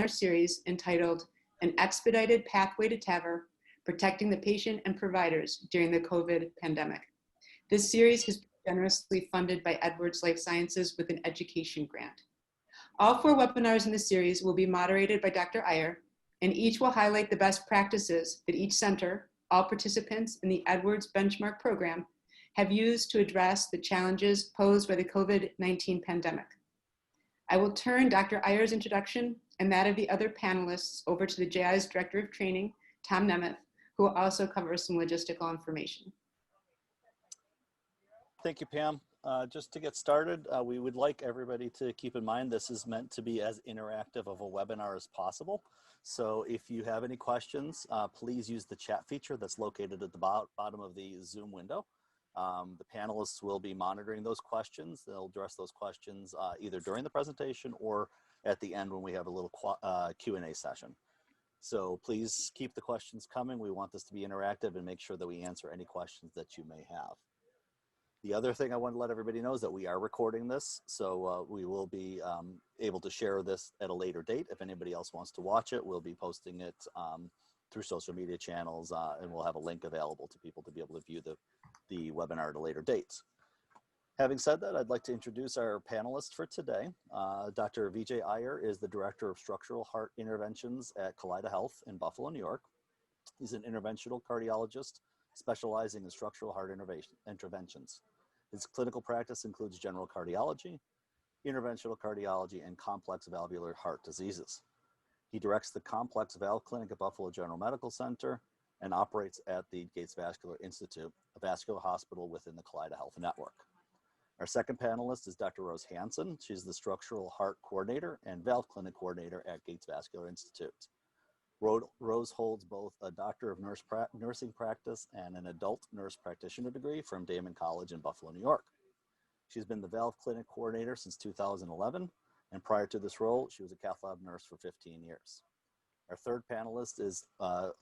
series entitled An Expedited Pathway to TAVR, Protecting the Patient and Providers During the COVID Pandemic. This series has been generously funded by Edwards Lifesciences with an education grant. All 4 webinars in the series will be moderated by Dr. Iyer, and each will highlight the best practices that each center, all participants in the Edwards Benchmark program, have used to address the challenges posed by the COVID-19 pandemic. I will turn Dr. Iyer's introduction and that of the other panelists over to the JI's Director of Training, Tom Nemeth, who will also cover some logistical information. Thank you, Pam. Just to get started, we would like everybody to keep in mind this is meant to be as interactive of a webinar as possible. So if you have any questions, please use the chat feature that's located at the bottom of the Zoom window. The panelists will be monitoring those questions. They'll address those questions either during the presentation or at the end when we have a little Q&A session. So please keep the questions coming. We want this to be interactive and make sure that we answer any questions that you may have. The other thing I want to let everybody know is that we are recording this, so we will be able to share this at a later date. If anybody else wants to watch it, we'll be posting it through social media channels, and we'll have a link available to people to be able to view the webinar at a later date. Having said that, I'd like to introduce our panelists for today. Dr. Vijay Iyer is the Director of Structural Heart Interventions at Kaleida Health in Buffalo, New York. He's an interventional cardiologist specializing in structural heart interventions. His clinical practice includes general cardiology, interventional cardiology, and complex valvular heart diseases. He directs the Complex Valve Clinic at Buffalo General Medical Center and operates at the Gates Vascular Institute, a vascular hospital within the Kaleida Health Network. Our second panelist is Dr. Rose Hansen. She's the Structural Heart Coordinator and Valve Clinic Coordinator at Gates Vascular Institute. Rose holds both a Doctor of Nursing Practice and an Adult Nurse Practitioner degree from Damon College in Buffalo, New York. She's been the Valve Clinic Coordinator since 2011, and prior to this role, she was a cath lab nurse for 15 years. Our third panelist is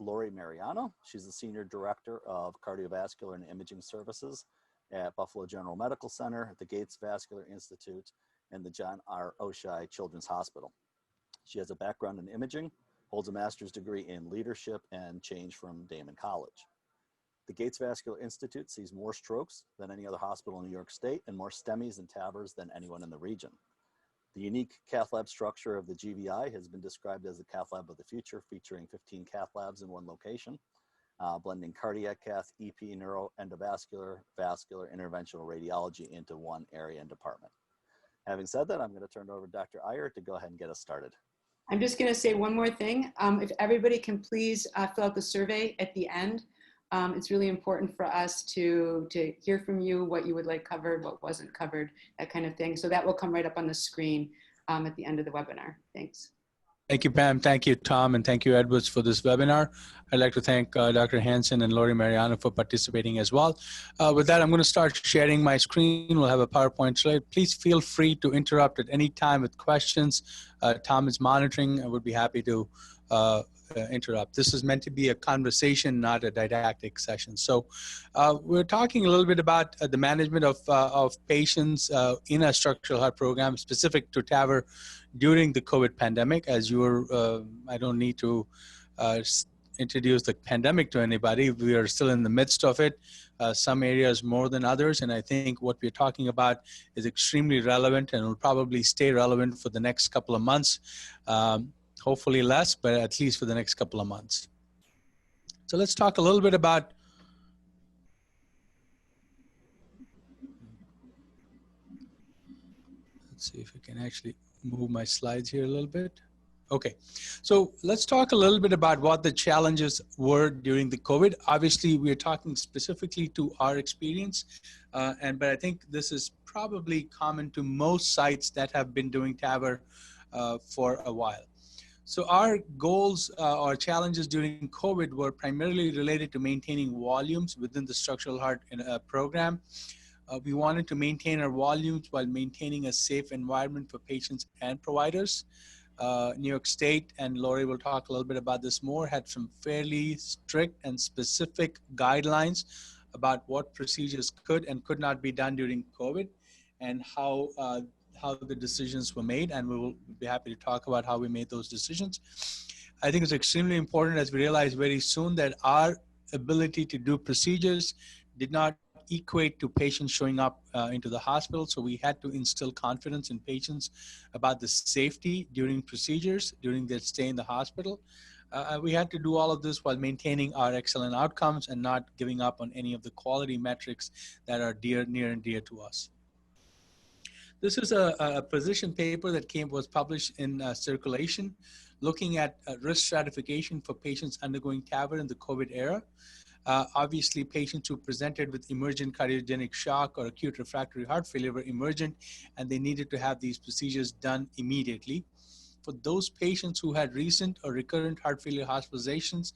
Lori Mariano. She's the Senior Director of Cardiovascular and Imaging Services at Buffalo General Medical Center, the Gates Vascular Institute, and the John R. Oshai Children's Hospital. She has a background in imaging, holds a master's degree in leadership and change from Damon College. The Gates Vascular Institute sees more strokes than any other hospital in New York State and more STEMIs and TAVRs than anyone in the region. The unique cath lab structure of the GVI has been described as the cath lab of the future, featuring 15 cath labs in one location, blending cardiac cath, EP, neuro, endovascular, vascular, interventional radiology into one area and department. Having said that, I'm going to turn it over to Dr. Iyer to go ahead and get us started. I'm just going to say one more thing. If everybody can please fill out the survey at the end. It's really important for us to hear from you what you would like covered, what wasn't covered, that kind of thing. So that will come right up on the screen at the end of the webinar. Thanks. Thank you, Pam. Thank you, Tom, and thank you, Edwards, for this webinar. I'd like to thank Dr. Hansen and Lori Mariano for participating as well. With that, I'm going to start sharing my screen. We'll have a PowerPoint slide. Please feel free to interrupt at any time with questions. Tom is monitoring. I would be happy to interrupt. This is meant to be a conversation, not a didactic session. So we're talking a little bit about the management of patients in a structural heart program specific to TAVR during the COVID pandemic. As you were, I don't need to introduce the pandemic to anybody. We are still in the midst of it, some areas more than others. And I think what we're talking about is extremely relevant and will probably stay relevant for the next couple of months. Hopefully less, but at least for the next couple of months. So let's talk a little bit about let's see if we can actually move my slides here a little bit. Okay, so let's talk a little bit about what the challenges were during the COVID. Obviously, we're talking specifically to our experience, but I think this is probably common to most sites that have been doing TAVR for a while. So our goals or challenges during COVID were primarily related to maintaining volumes within the structural heart program. We wanted to maintain our volumes while maintaining a safe environment for patients and providers. New York State, and Lori will talk a little bit about this more, had some fairly strict and specific guidelines about what procedures could and could not be done during COVID, and how how the decisions were made, and we will be happy to talk about how we made those decisions. I think it's extremely important, as we realized very soon, that our ability to do procedures did not equate to patients showing up into the hospital. So we had to instill confidence in patients about the safety during procedures, during their stay in the hospital. We had to do all of this while maintaining our excellent outcomes and not giving up on any of the quality metrics that are near and dear to us. This is a position paper that was published in Circulation, looking at risk stratification for patients undergoing TAVR in the COVID era. Obviously, patients who presented with emergent cardiogenic shock or acute refractory heart failure were emergent, and they needed to have these procedures done immediately. For those patients who had recent or recurrent heart failure hospitalizations,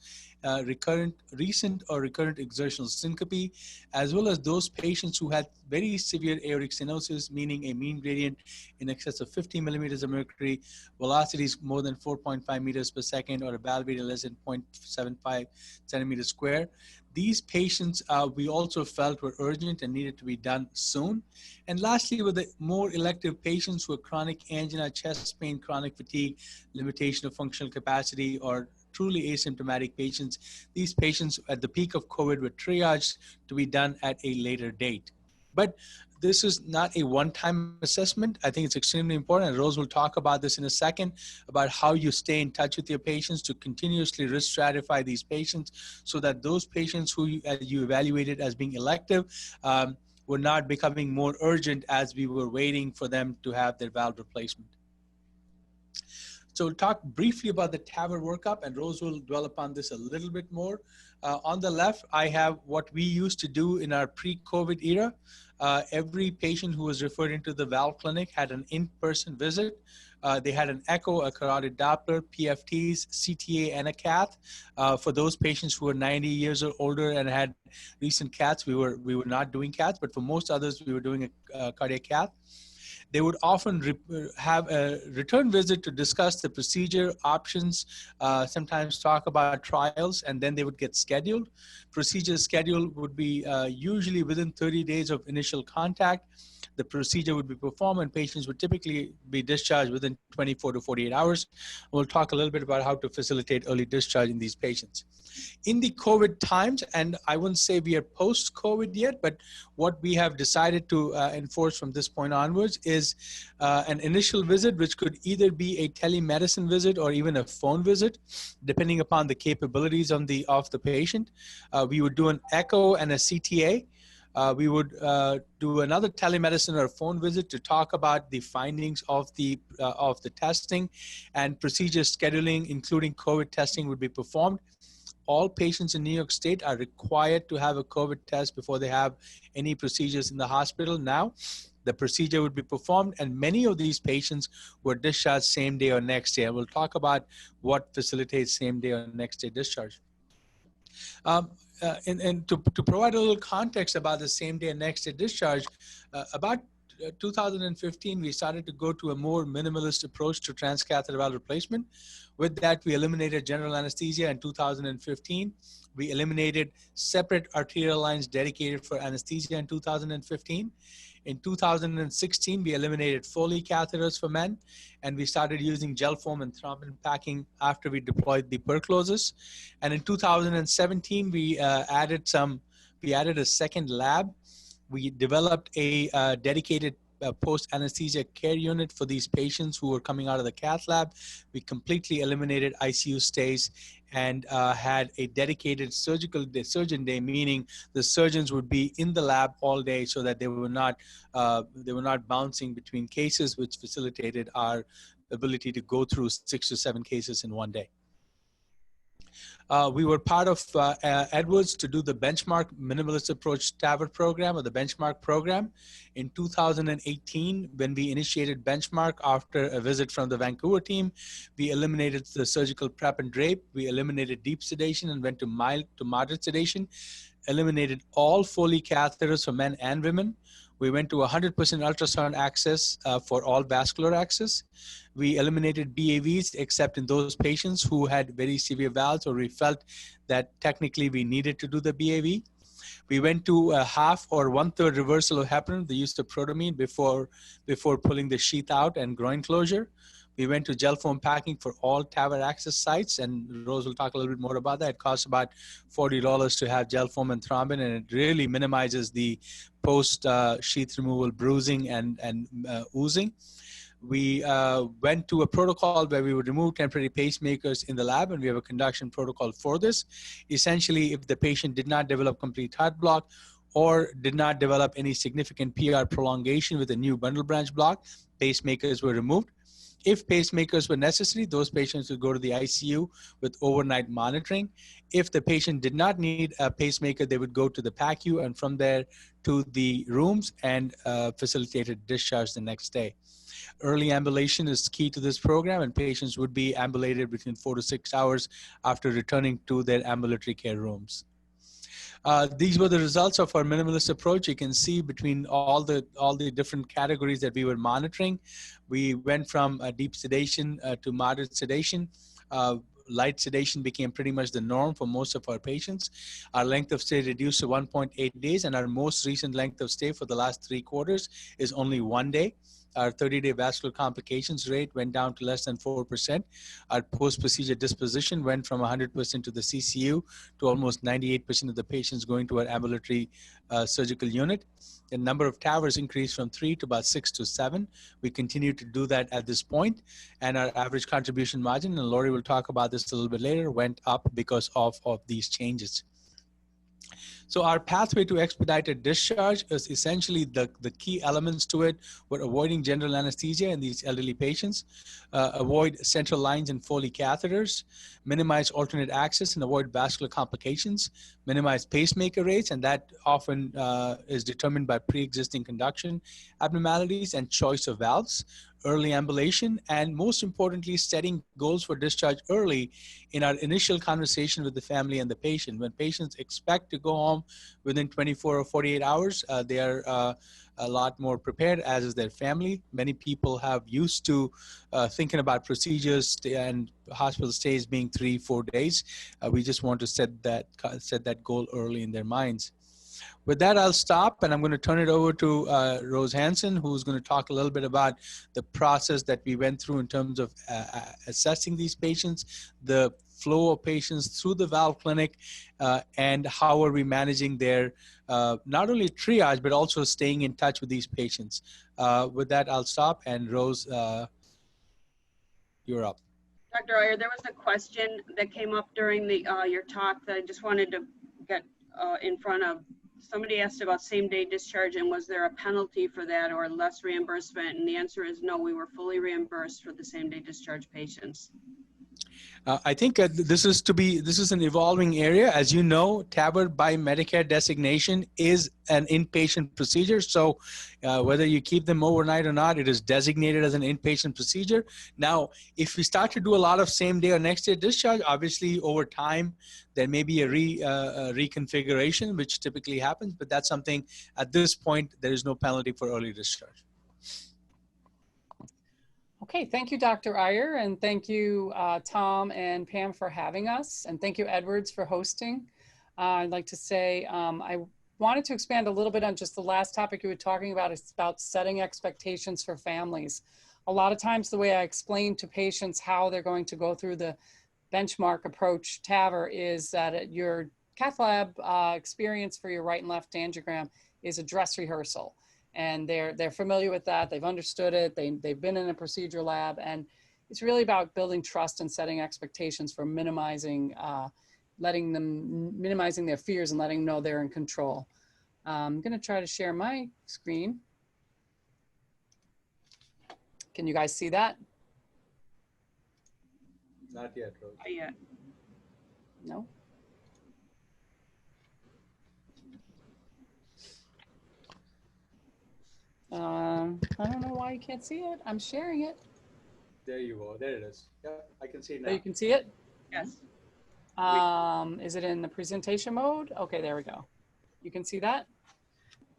recent or recurrent exertional syncope, as well as those patients who had very severe aortic stenosis, meaning a mean gradient in excess of 50 millimeters of mercury, velocities more than 4.5 meters per second, or a valve area less than 0.75 centimeters square. These patients we also felt were urgent and needed to be done soon. And lastly, with the more elective patients who are chronic angina, chest pain, chronic fatigue, limitation of functional capacity, or truly asymptomatic patients, these patients at the peak of COVID were triaged to be done at a later date. But this is not a one-time assessment. I think it's extremely important, and Rose will talk about this in a second, about how you stay in touch with your patients to continuously risk stratify these patients so that those patients who you evaluated as being elective were not becoming more urgent as we were waiting for them to have their valve replacement. So we'll talk briefly about the TAVR workup, and Rose will dwell upon this a little bit more. On the left, I have what we used to do in our pre-COVID era. Every patient who was referred into the valve clinic had an in-person visit. They had an echo, a carotid Doppler, PFTs, CTA, and a cath. For those patients who were 90 years or older and had recent caths, we were not doing caths, but for most others, we were doing a cardiac cath. They would often have a return visit to discuss the procedure options, sometimes talk about trials, and then they would get scheduled. Procedure schedule would be usually within 30 days of initial contact. The procedure would be performed, and patients would typically be discharged within 24 to 48 hours. We'll talk a little bit about how to facilitate early discharge in these patients. In the COVID times, and I wouldn't say we are post-COVID yet, but what we have decided to enforce from this point onwards is an initial visit, which could either be a telemedicine visit or even a phone visit, depending upon the capabilities of the patient. We would do an echo and a CTA. We would do another telemedicine or phone visit to talk about the findings of the testing, and procedure scheduling, including COVID testing, would be performed. All patients in New York State are required to have a COVID test before they have any procedures in the hospital now. The procedure would be performed, and many of these patients were discharged same day or next day. And we'll talk about what facilitates same day or next day discharge. And to provide a little context about the same day and next day discharge, about 2015, we started to go to a more minimalist approach to transcatheter valve replacement. With that, we eliminated general anesthesia in 2015. We eliminated separate arterial lines dedicated for anesthesia in 2015. In 2016, we eliminated Foley catheters for men, and we started using gel foam and thrombin packing after we deployed the percloses. And in 2017, we added a second lab. We developed a dedicated post-anesthesia care unit for these patients who were coming out of the cath lab. We completely eliminated ICU stays and had a dedicated surgeon day, meaning the surgeons would be in the lab all day so that they were not bouncing between cases, which facilitated our ability to go through 6 to 7 cases in one day. We were part of Edwards to do the benchmark minimalist approach TAVR program, or the benchmark program. In 2018, when we initiated benchmark after a visit from the Vancouver team, we eliminated the surgical prep and drape. We eliminated deep sedation and went to mild to moderate sedation, eliminated all Foley catheters for men and women. We went to 100% ultrasound access for all vascular access. We eliminated BAVs except in those patients who had very severe valves, or we felt that technically we needed to do the BAV. We went to a half or 1/3 reversal of heparin, the use of protamine before pulling the sheath out and groin closure. We went to gel foam packing for all TAVR access sites, and Rose will talk a little bit more about that. It costs about $40 to have gel foam and thrombin, and it really minimizes the post sheath removal bruising and oozing. We went to a protocol where we would remove temporary pacemakers in the lab, and we have a conduction protocol for this. Essentially, if the patient did not develop complete heart block or did not develop any significant PR prolongation with a new bundle branch block, pacemakers were removed. If pacemakers were necessary, those patients would go to the ICU with overnight monitoring. If the patient did not need a pacemaker, they would go to the PACU and from there to the rooms and facilitated discharge the next day. Early ambulation is key to this program, and patients would be ambulated between 4 to 6 hours after returning to their ambulatory care rooms. These were the results of our minimalist approach. You can see between all the different categories that we were monitoring, we went from deep sedation to moderate sedation. Light sedation became pretty much the norm for most of our patients. Our length of stay reduced to 1.8 days, and our most recent length of stay for the last 3 quarters is only 1 day. Our 30-day vascular complications rate went down to less than 4%. Our post-procedure disposition went from 100% to the CCU to almost 98% of the patients going to our ambulatory surgical unit. The number of TAVRs increased from 3 to about 6 to 7. We continue to do that at this point, and our average contribution margin, and Lori will talk about this a little bit later, went up because of these changes. So our pathway to expedited discharge is essentially the key elements to it. We're avoiding general anesthesia in these elderly patients, avoid central lines and Foley catheters, minimize alternate access and avoid vascular complications, minimize pacemaker rates, and that often is determined by pre-existing conduction abnormalities and choice of valves, early ambulation, and most importantly, setting goals for discharge early in our initial conversation with the family and the patient. When patients expect to go home within 24 or 48 hours, they are a lot more prepared, as is their family. Many people have used to thinking about procedures and hospital stays being 3-4 days. We just want to set that goal early in their minds. With that, I'll stop, and I'm going to turn it over to Rose Hansen, who's going to talk a little bit about the process that we went through in terms of assessing these patients, the flow of patients through the valve clinic, and how are we managing their not only triage, but also staying in touch with these patients. With that, I'll stop, and Rose, you're up. Dr. Iyer, there was a question that came up during your talk that I just wanted to get in front of. Somebody asked about same-day discharge and was there a penalty for that or less reimbursement? And the answer is no, we were fully reimbursed for the same-day discharge patients. I think this is an evolving area. As you know, TAVR by Medicare designation is an inpatient procedure. So whether you keep them overnight or not, it is designated as an inpatient procedure. Now, if we start to do a lot of same day or next day discharge, obviously over time, there may be a reconfiguration, which typically happens, but that's something at this point, there is no penalty for early discharge. Okay, thank you, Dr. Iyer, and thank you, Tom and Pam, for having us, and thank you, Edwards, for hosting. I'd like to say I wanted to expand a little bit on just the last topic you were talking about. It's about setting expectations for families. A lot of times the way I explain to patients how they're going to go through the benchmark approach TAVR is that your cath lab experience for your right and left angiogram is a dress rehearsal. And they're familiar with that. They've understood it. They've been in a procedure lab, and it's really about building trust and setting expectations for minimizing their fears and letting them know they're in control. I'm going to try to share my screen. Can you guys see that? Not yet, Rose. Not yet. No. I don't know why you can't see it. I'm sharing it. There you go. There it is. Yeah, I can see it now. Oh, you can see it? Yes. Is it in the presentation mode? Okay, there we go. You can see that?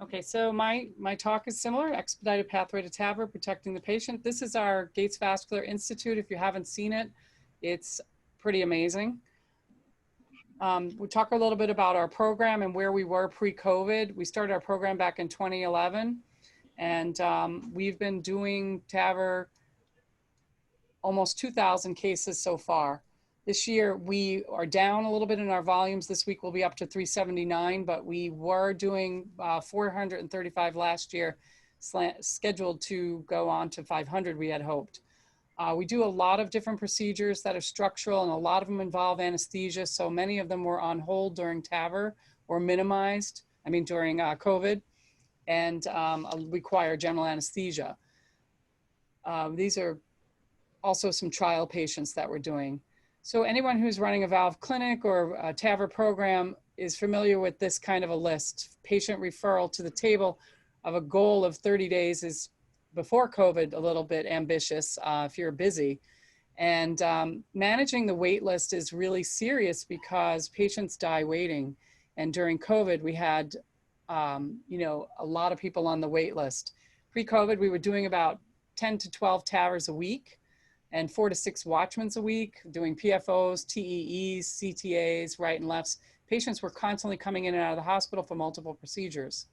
Okay, so my talk is similar, Expedited Pathway to TAVR, Protecting the Patient. This is our Gates Vascular Institute. If you haven't seen it, it's pretty amazing. We'll talk a little bit about our program and where we were pre-COVID. We started our program back in 2011, and we've been doing TAVR almost 2,000 cases so far. This year, we are down a little bit in our volumes. This week, we'll be up to 379, but we were doing 435 last year, scheduled to go on to 500, we had hoped. We do a lot of different procedures that are structural, and a lot of them involve anesthesia. So many of them were on hold during TAVR or minimized, during COVID, and require general anesthesia. These are also some trial patients that we're doing. So anyone who's running a valve clinic or a TAVR program is familiar with this kind of a list. Patient referral to the table of a goal of 30 days is, before COVID, a little bit ambitious if you're busy. And managing the wait list is really serious because patients die waiting. And during COVID, we had a lot of people on the wait list. Pre-COVID, we were doing about 10 to 12 TAVRs a week and 4 to 6 watchmans a week, doing PFOs, TEEs, CTAs, right and lefts. Patients were constantly coming in and out of the hospital for multiple procedures.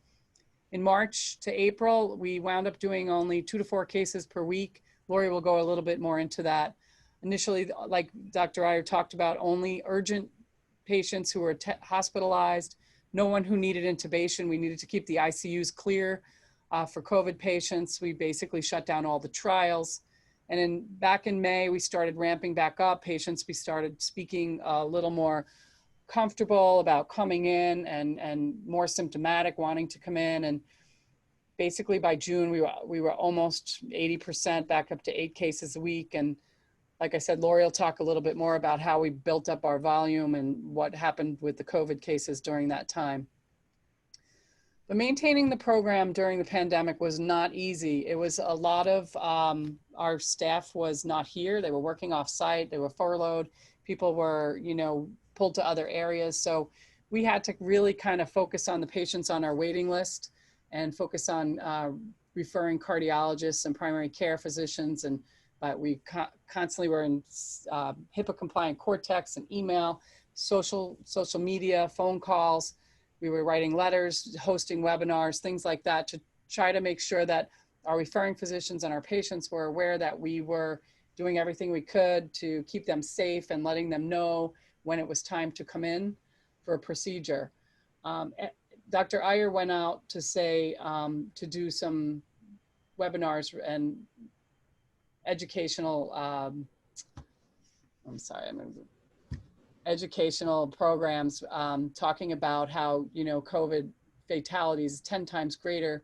In March to April, we wound up doing only 2 to 4 cases per week. Lori will go a little bit more into that. Initially, like Dr. Iyer talked about, only urgent patients who were hospitalized, no one who needed intubation. We needed to keep the ICUs clear for COVID patients. We basically shut down all the trials. And back in May, we started ramping back up patients. We started speaking a little more comfortable about coming in and more symptomatic, wanting to come in. And basically by June, we were almost 80%, back up to 8 cases a week. And like I said, Lori will talk a little bit more about how we built up our volume and what happened with the COVID cases during that time. But maintaining the program during the pandemic was not easy. It was a lot of, our staff was not here. They were working off site. They were furloughed. People were, pulled to other areas. So we had to really kind of focus on the patients on our waiting list and focus on referring cardiologists and primary care physicians. But we constantly were in HIPAA compliant cortex and email, social media, phone calls. We were writing letters, hosting webinars, things like that, to try to make sure that our referring physicians and our patients were aware that we were doing everything we could to keep them safe and letting them know when it was time to come in for a procedure. Dr. Iyer went out to say, to do some webinars and educational, educational programs talking about how, COVID fatalities is 10 times greater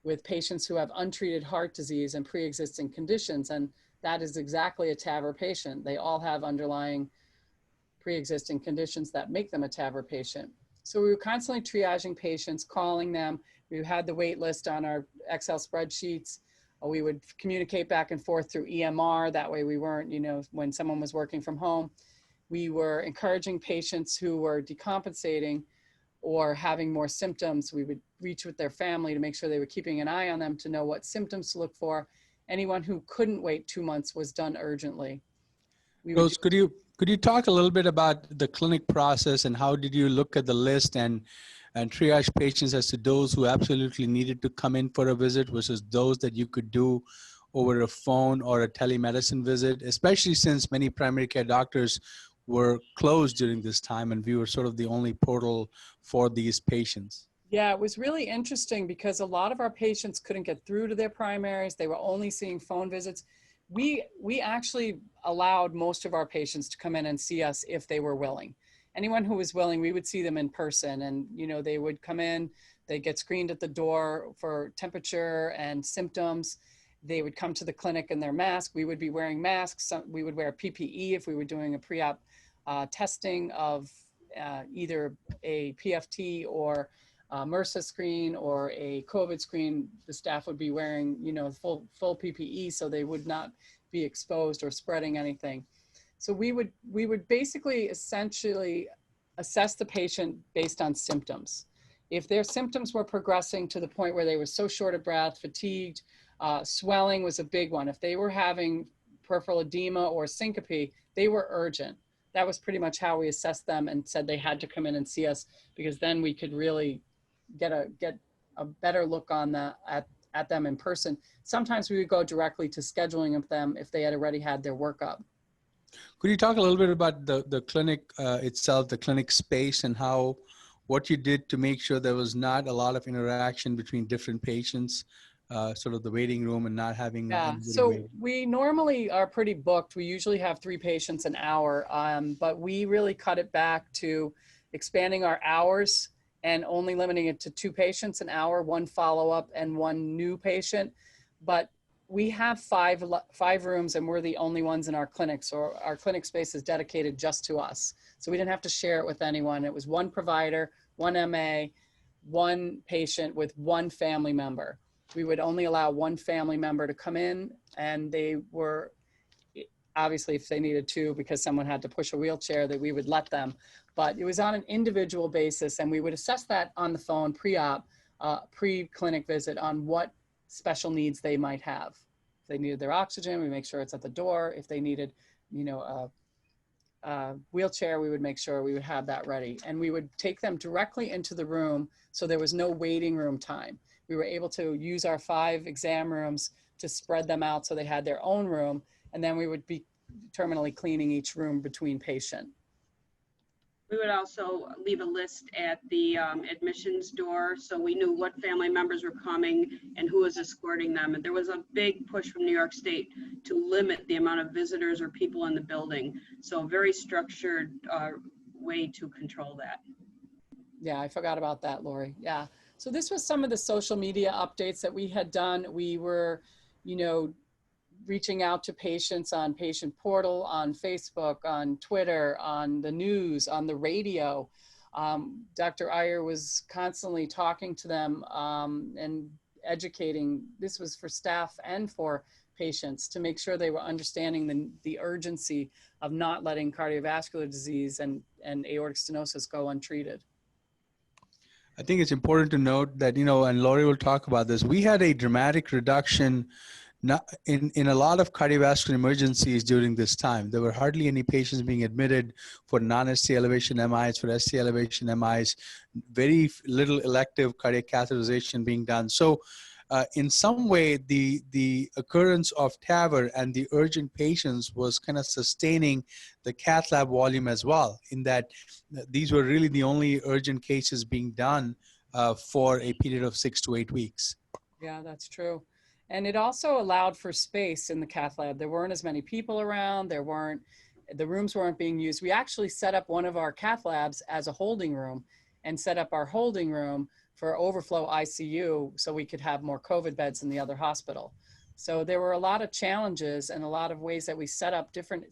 with patients who have untreated heart disease and pre-existing conditions. And that is exactly a TAVR patient. They all have underlying pre-existing conditions that make them a TAVR patient. So we were constantly triaging patients, calling them. We had the wait list on our Excel spreadsheets. We would communicate back and forth through EMR. That way we weren't, when someone was working from home. We were encouraging patients who were decompensating or having more symptoms. We would reach with their family to make sure they were keeping an eye on them to know what symptoms to look for. Anyone who couldn't wait 2 months was done urgently. Rose, could you talk a little bit about the clinic process and how did you look at the list and triage patients as to those who absolutely needed to come in for a visit versus those that you could do over a phone or a telemedicine visit, especially since many primary care doctors were closed during this time and we were sort of the only portal for these patients? Yeah, it was really interesting because a lot of our patients couldn't get through to their primaries. They were only seeing phone visits. We actually allowed most of our patients to come in and see us if they were willing. Anyone who was willing, we would see them in person, and they would come in, they'd get screened at the door for temperature and symptoms. They would come to the clinic in their mask. We would be wearing masks. We would wear PPE if we were doing a pre-op testing of either a PFT or MRSA screen or a COVID screen. The staff would be wearing, full PPE so they would not be exposed or spreading anything. So we would basically essentially assess the patient based on symptoms. If their symptoms were progressing to the point where they were so short of breath, fatigued, swelling was a big one. If they were having peripheral edema or syncope, they were urgent. that was pretty much how we assessed them and said they had to come in and see us, because then we could really get a better look on at them in person. Sometimes we would go directly to scheduling of them if they had already had their workup. Could you talk a little bit about the clinic itself, the clinic space, and what you did to make sure there was not a lot of interaction between different patients, sort of the waiting room and not having Yeah, anybody so waiting? we normally are pretty booked. We usually have 3 patients an hour, but we really cut it back to expanding our hours and only limiting it to 2 patients an hour, 1 follow-up and 1 new patient. But we have 5 rooms and we're the only ones in our clinic. So our clinic space is dedicated just to us. So we didn't have to share it with anyone. It was 1 provider, 1 MA, 1 patient with 1 family member. We would only allow 1 family member to come in, and they were, obviously if they needed 2 because someone had to push a wheelchair, that we would let them. But it was on an individual basis, and we would assess that on the phone pre-op, pre-clinic visit on what special needs they might have. If they needed their oxygen, we make sure it's at the door. If they needed, you know, a wheelchair, we would make sure we would have that ready. And we would take them directly into the room, so there was no waiting room time. We were able to use our 5 exam rooms to spread them out so they had their own room, and then we would be terminally cleaning each room between patient. We would also leave a list at the admissions door, so we knew what family members were coming and who was escorting them. And there was a big push from New York State to limit the amount of visitors or people in the building. So a very structured way to control that. Yeah, I forgot about that, Lori. Yeah. So this was some of the social media updates that we had done. We were, you know, reaching out to patients on patient portal, on Facebook, on Twitter, on the news, on the radio. Dr. Iyer was constantly talking to them and educating. This was for staff and for patients to make sure they were understanding the urgency of not letting cardiovascular disease and aortic stenosis go untreated. I think it's important to note that, you know, and Lori will talk about this, we had a dramatic reduction in a lot of cardiovascular emergencies during this time. There were hardly any patients being admitted for non-ST elevation MIs, for ST elevation MIs, very little elective cardiac catheterization being done. So in some way, the occurrence of TAVR and the urgent patients was kind of sustaining the cath lab volume as well, in that these were really the only urgent cases being done for a period of 6 to 8 weeks. Yeah, that's true. And it also allowed for space in the cath lab. There weren't as many people around. The rooms weren't being used. We actually set up one of our cath labs as a holding room and set up our holding room for overflow ICU so we could have more COVID beds in the other hospital. So there were a lot of challenges and a lot of ways that we set up different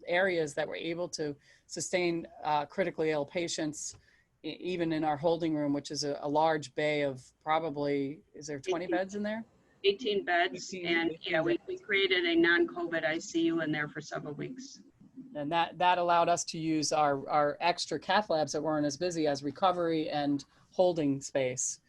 areas that were able to sustain critically ill patients, even in our holding room, which is a large bay of probably, is there 20 beds in there? 18 beds, 18 yeah, we created a non-COVID ICU in there for several weeks. And that allowed us to use our extra cath labs that weren't as busy as recovery and holding space.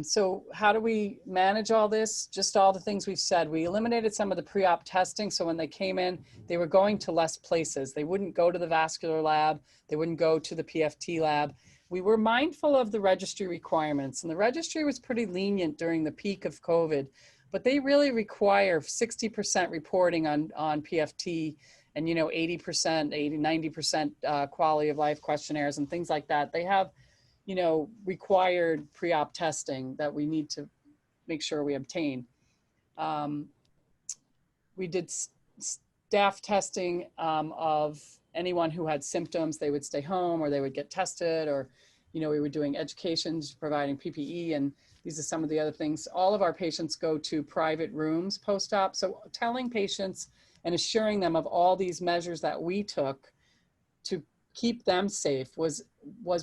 So how do we manage all this? Just all the things we've said. We eliminated some of the pre-op testing, so when they came in, they were going to less places. They wouldn't go to the vascular lab. They wouldn't go to the PFT lab. We were mindful of the registry requirements, and the registry was pretty lenient during the peak of COVID, but they really require 60% reporting on PFT and, you know, 80%, 80, 90% quality of life questionnaires and things like that. They have, you know, required pre-op testing that we need to make sure we obtain. We did staff testing of anyone who had symptoms. They would stay home or they would get tested, or, you know, we were doing education, providing PPE, and these are some of the other things. All of our patients go to private rooms post-op. So telling patients and assuring them of all these measures that we took to keep them safe was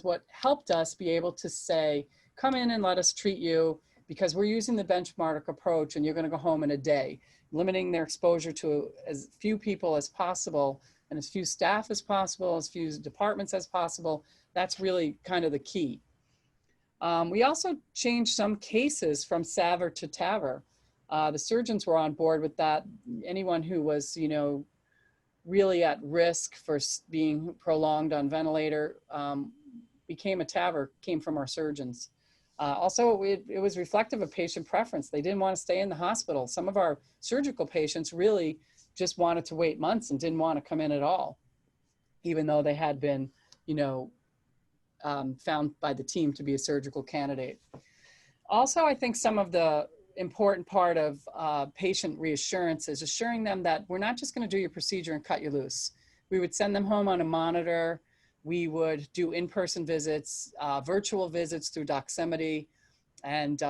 what helped us be able to say, come in and let us treat you, because we're using the benchmark approach and you're going to go home in a day, limiting their exposure to as few people as possible and as few staff as possible, as few departments as possible. That's really kind of the key. We also changed some cases from SAVR to TAVR. The surgeons were on board with that. Anyone who was, you know, really at risk for being prolonged on ventilator became a TAVR, came from our surgeons. Also, it was reflective of patient preference. They didn't want to stay in the hospital. Some of our surgical patients really just wanted to wait months and didn't want to come in at all, even though they had been, found by the team to be a surgical candidate. Also, I think some of the important part of patient reassurance is assuring them that we're not just going to do your procedure and cut you loose. We would send them home on a monitor. We would do in-person visits, virtual visits through Doximity, and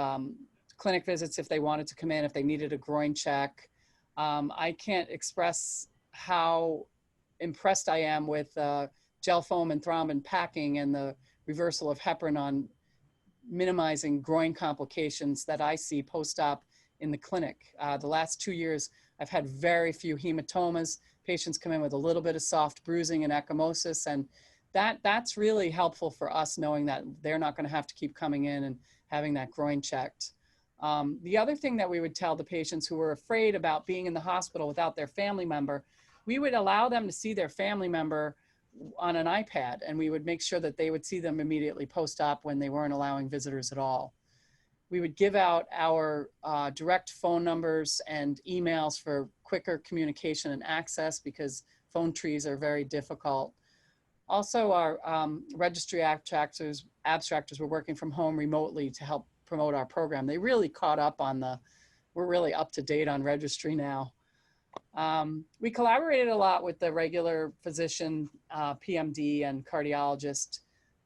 clinic visits if they wanted to come in, if they needed a groin check. I can't express how impressed I am with gel foam and thrombin packing and the reversal of heparin on minimizing groin complications that I see post-op in the clinic. The last 2 years, I've had very few hematomas. Patients come in with a little bit of soft bruising and ecchymosis, and that's really helpful for us, knowing that they're not going to have to keep coming in and having that groin checked. The other thing that we would tell the patients who were afraid about being in the hospital without their family member, we would allow them to see their family member on an iPad, and we would make sure that they would see them immediately post-op when they weren't allowing visitors at all. We would give out our direct phone numbers and emails for quicker communication and access, because phone trees are very difficult. Also, our registry abstractors were working from home remotely to help promote our program. They really caught up on we're really up to date on registry now. We collaborated a lot with the regular physician, PMD and cardiologist,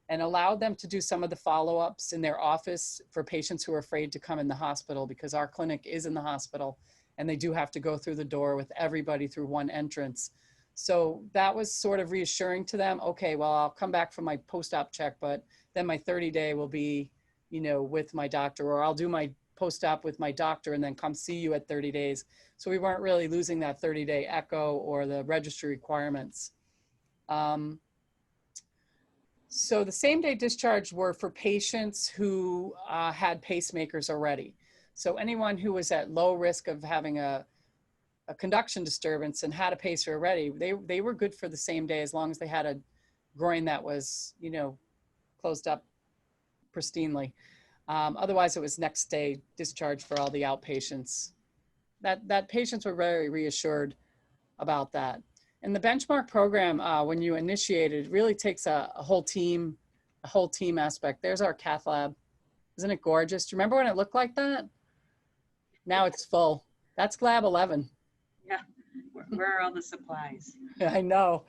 and allowed them to do some of the follow-ups in their office for patients who are afraid to come in the hospital, because our clinic is in the hospital and they do have to go through the door with everybody through one entrance. So that was sort of reassuring to them. Okay, well, I'll come back for my post-op check, but then my 30-day will be, with my doctor, or I'll do my post-op with my doctor and then come see you at 30 days. So we weren't really losing that 30-day echo or the registry requirements. So the same-day discharge were for patients who had pacemakers already. So anyone who was at low risk of having a conduction disturbance and had a pacer already, they were good for the same day, as long as they had a groin that was, closed up pristinely. Otherwise, it was next day discharge for all the outpatients. That patients were very reassured about that. And the benchmark program, when you initiate it, really takes a whole team aspect. There's our cath lab. Isn't it gorgeous? Do you remember when it looked like that? Now it's full. That's lab 11. Yeah, where are all the supplies? I know.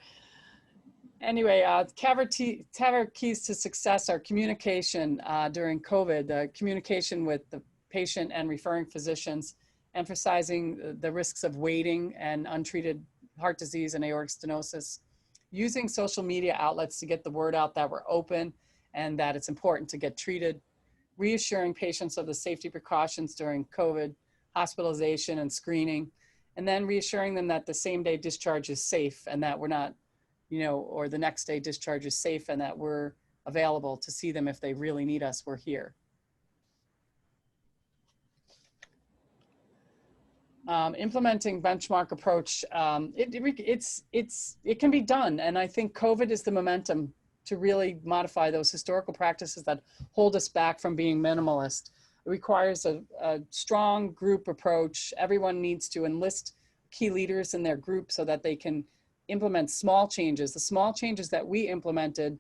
Anyway, TAVR keys to success are communication during COVID, the communication with the patient and referring physicians, emphasizing the risks of waiting and untreated heart disease and aortic stenosis, using social media outlets to get the word out that we're open and that it's important to get treated, reassuring patients of the safety precautions during COVID, hospitalization and screening, and then reassuring them that the same day discharge is safe and that we're not, or the next day discharge is safe and that we're available to see them if they really need us, we're here. Implementing benchmark approach, it can be done. And I think COVID is the momentum to really modify those historical practices that hold us back from being minimalist. It requires a strong group approach. Everyone needs to enlist key leaders in their group so that they can implement small changes. The small changes that we implemented,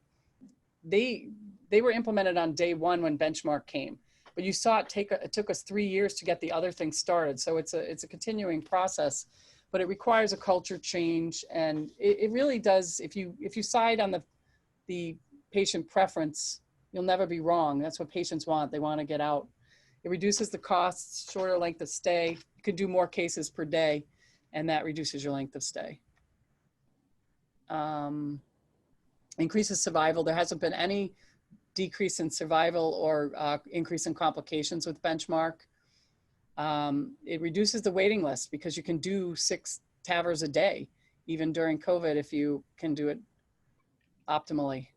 they were implemented on day one when benchmark came. But you saw it took us 3 years to get the other things started. So it's a continuing process, but it requires a culture change. And it really does, if you side on the patient preference, you'll never be wrong. That's what patients want. They want to get out. It reduces the costs, shorter length of stay. You can do more cases per day, and that reduces your length of stay. Increases survival. There hasn't been any decrease in survival or increase in complications with benchmark. It reduces the waiting list because you can do 6 TAVRs a day, even during COVID, if you can do it optimally.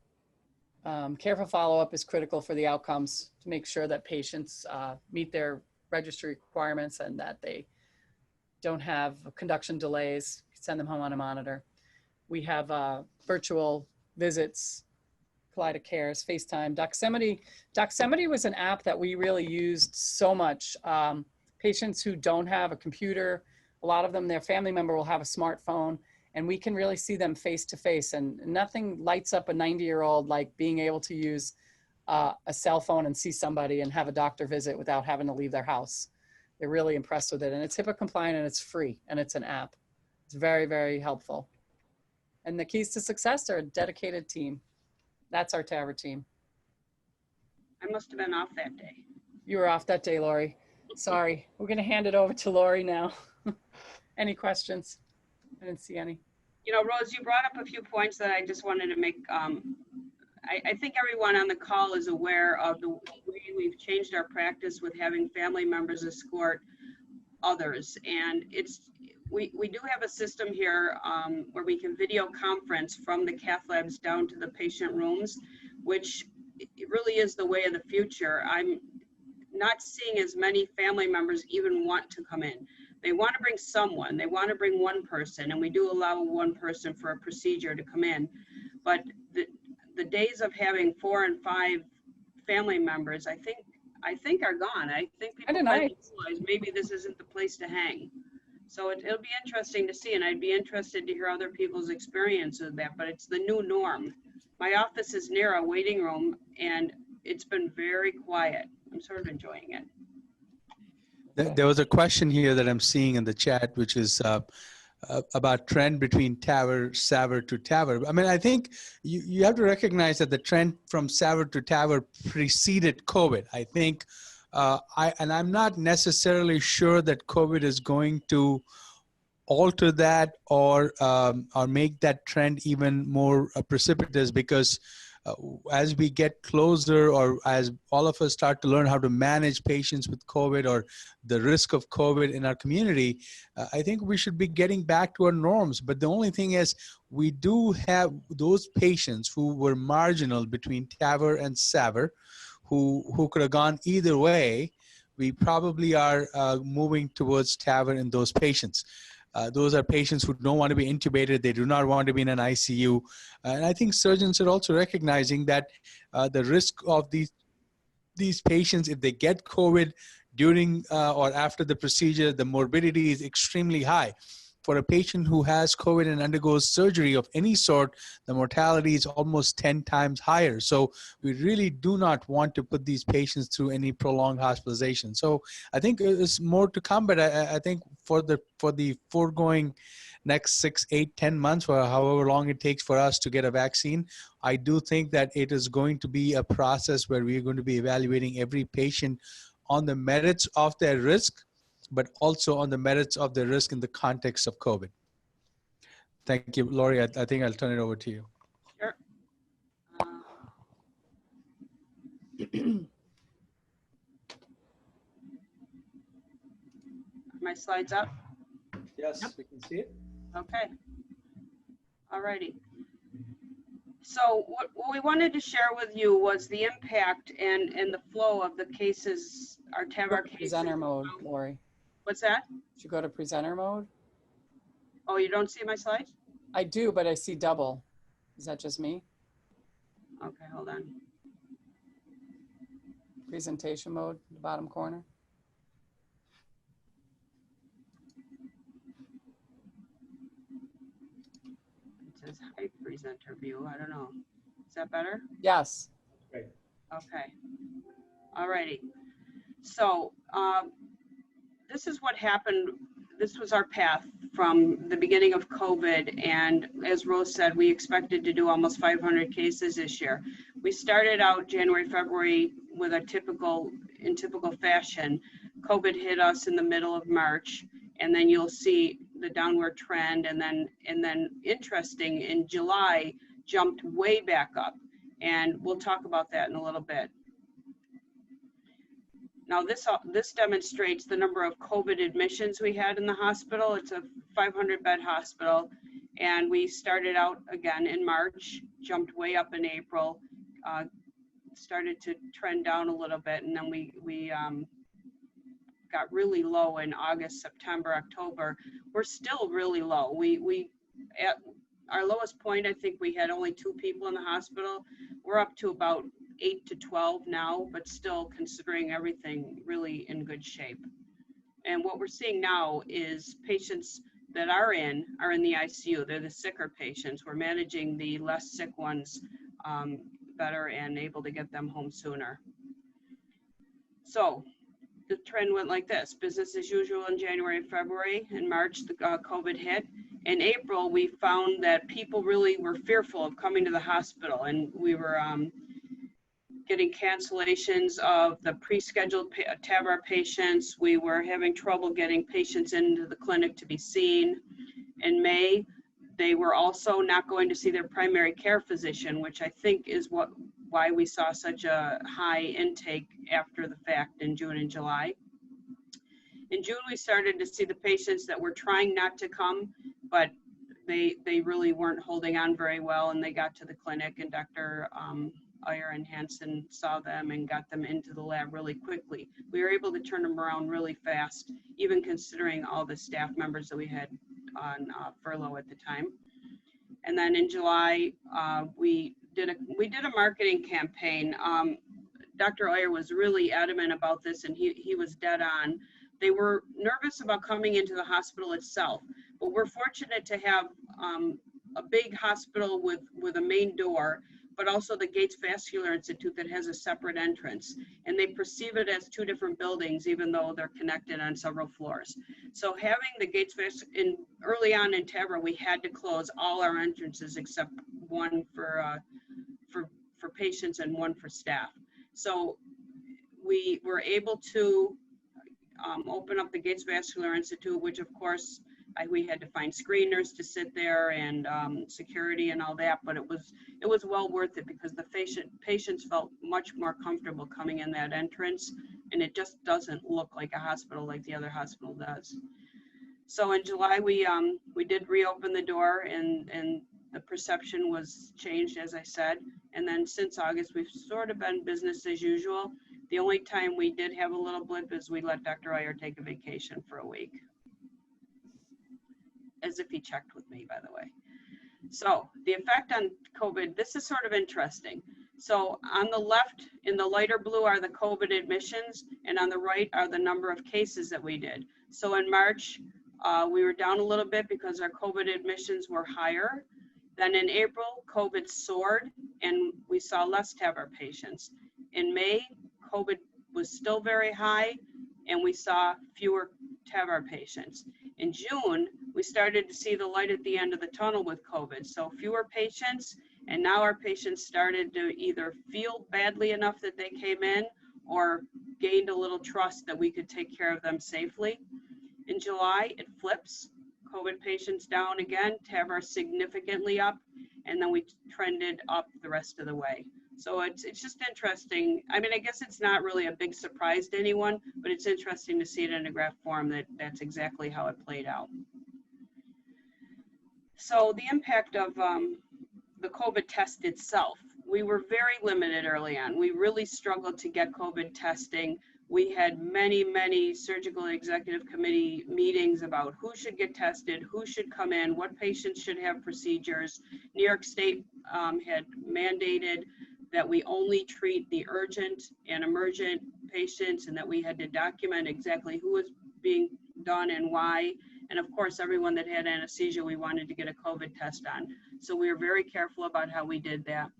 Careful follow-up is critical for the outcomes to make sure that patients meet their registry requirements and that they don't have conduction delays. Send them home on a monitor. We have virtual visits, Kaleida Cares, FaceTime, Doximity. Doximity was an app that we really used so much. Patients who don't have a computer, a lot of them, their family member will have a smartphone, and we can really see them face to face. And nothing lights up a 90-year-old like being able to use a cell phone and see somebody and have a doctor visit without having to leave their house. They're really impressed with it. And it's HIPAA compliant and it's free and it's an app. It's very, very helpful. And the keys to success are a dedicated team. That's our TAVR team. I must have been off that day. You were off that day, Lori. Sorry. We're going to hand it over to Lori now. Any questions? I didn't see any. You know, Rose, you brought up a few points that I just wanted to make. I think everyone on the call is aware of the way we've changed our practice with having family members escort others. And we do have a system here where we can video conference from the cath labs down to the patient rooms, which it really is the way of the future. I'm not seeing as many family members even want to come in. They want to bring someone, they want to bring one person, and we do allow one person for a procedure to come in. But the days of having 4 and 5 family members, I think are gone. I think people realize maybe this isn't the place to hang. So it'll be interesting to see, and I'd be interested to hear other people's experience with that, but it's the new norm. My office is near a waiting room, and it's been very quiet. I'm sort of enjoying it. There was a question here that I'm seeing in the chat, which is about trend between TAVR, SAVR to TAVR. I mean, I think you have to recognize that the trend from SAVR to TAVR preceded COVID. I think, and I'm not necessarily sure that COVID is going to alter that or make that trend even more precipitous, because as we get closer, or as all of us start to learn how to manage patients with COVID or the risk of COVID in our community, I think we should be getting back to our norms. But the only thing is, we do have those patients who were marginal between TAVR and SAVR, who could have gone either way. We probably are moving towards TAVR in those patients. Those are patients who don't want to be intubated. They do not want to be in an ICU. And I think surgeons are also recognizing that the risk of these patients, if they get COVID during or after the procedure, the morbidity is extremely high. For a patient who has COVID and undergoes surgery of any sort, the mortality is almost 10 times higher. So we really do not want to put these patients through any prolonged hospitalization. So I think there's more to come, but I think for the foregoing next 6, 8, 10 months, or however long it takes for us to get a vaccine, I do think that it is going to be a process where we're going to be evaluating every patient on the merits of their risk, but also on the merits of the risk in the context of COVID. Thank you, Lori. I think I'll turn it over to you. Sure. My slides up? Yes, we can see it. Okay. All righty. So what we wanted to share with you was the impact and the flow of the cases, our TAVR cases. Presenter mode, Lori. What's that? Should you go to presenter mode? Oh, you don't see my slides? I do, but I see double. Is that just me? Okay, hold on. Presentation mode, the bottom corner. It says hide presenter view. I don't know. Is that better? Yes. Great. Okay. All righty. So this is what happened. This was our path from the beginning of COVID. And as Rose said, we expected to do almost 500 cases this year. We started out January, February with in typical fashion. COVID hit us in the middle of March, and then you'll see the downward trend. And then interesting, in July, jumped way back up. And we'll talk about that in a little bit. Now this demonstrates the number of COVID admissions we had in the hospital. It's a 500-bed hospital, and we started out again in March, jumped way up in April, started to trend down a little bit, and then we got really low in August, September, October. We're still really low. our lowest point, I think we had only 2 people in the hospital. We're up to about 8 to 12 now, but still considering everything really in good shape. And what we're seeing now is patients that are in the ICU. They're the sicker patients. We're managing the less sick ones better and able to get them home sooner. So the trend went like this: business as usual in January and February. In March, the COVID hit. In April, we found that people really were fearful of coming to the hospital, and we were getting cancellations of the pre-scheduled TAVR patients. We were having trouble getting patients into the clinic to be seen. In May, they were also not going to see their primary care physician, which I think is why we saw such a high intake after the fact in June and July. In June, we started to see the patients that were trying not to come, but they really weren't holding on very well, and they got to the clinic, and Dr. Iyer and Hansen saw them and got them into the lab really quickly. We were able to turn them around really fast, even considering all the staff members that we had on furlough at the time. And then in July, we did a marketing campaign. Dr. Iyer was really adamant about this, and he was dead on. They were nervous about coming into the hospital itself, but we're fortunate to have a big hospital with a main door, but also the Gates Vascular Institute that has a separate entrance. And they perceive it as 2 different buildings, even though they're connected on several floors. So having the Gates Vascular, early on in TAVR, we had to close all our entrances except one for patients and one for staff. So we were able to open up the Gates Vascular Institute, which of course we had to find screeners to sit there and security and all that, but it was well worth it because the patients felt much more comfortable coming in that entrance, and it just doesn't look like a hospital like the other hospital does. So in July we did reopen the door, and the perception was changed, as I said, and then since August we've sort of been business as usual. The only time we did have a little blip is we let Dr. Iyer take a vacation for a week. As if he checked with me, by the way. So the effect on COVID, this is sort of interesting. So on the left, in the lighter blue, are the COVID admissions, and on the right are the number of cases that we did. So in March, we were down a little bit because our COVID admissions were higher. Then in April, COVID soared, and we saw less TAVR patients. In May, COVID was still very high, and we saw fewer TAVR patients. In June, we started to see the light at the end of the tunnel with COVID. So fewer patients, and now our patients started to either feel badly enough that they came in or gained a little trust that we could take care of them safely. In July, it flips. COVID patients down again, TAVR significantly up, and then we trended up the rest of the way. So it's just interesting. I mean, I guess it's not really a big surprise to anyone, but it's interesting to see it in a graph form that's exactly how it played out. So the impact of the COVID test itself, we were very limited early on. We really struggled to get COVID testing. We had many surgical executive committee meetings about who should get tested, who should come in, what patients should have procedures. New York State had mandated that we only treat the urgent and emergent patients, and that we had to document exactly who was being done and why. And of course, everyone that had anesthesia, we wanted to get a COVID test on. So we were very careful about how we did that.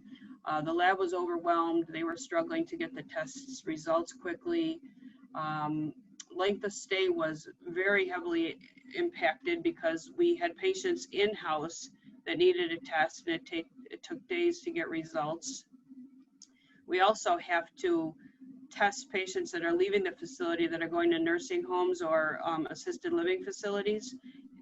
The lab was overwhelmed. They were struggling to get the test results quickly. Length of stay was very heavily impacted because we had patients in-house that needed a test, and it took days to get results. We also have to test patients that are leaving the facility that are going to nursing homes or assisted living facilities.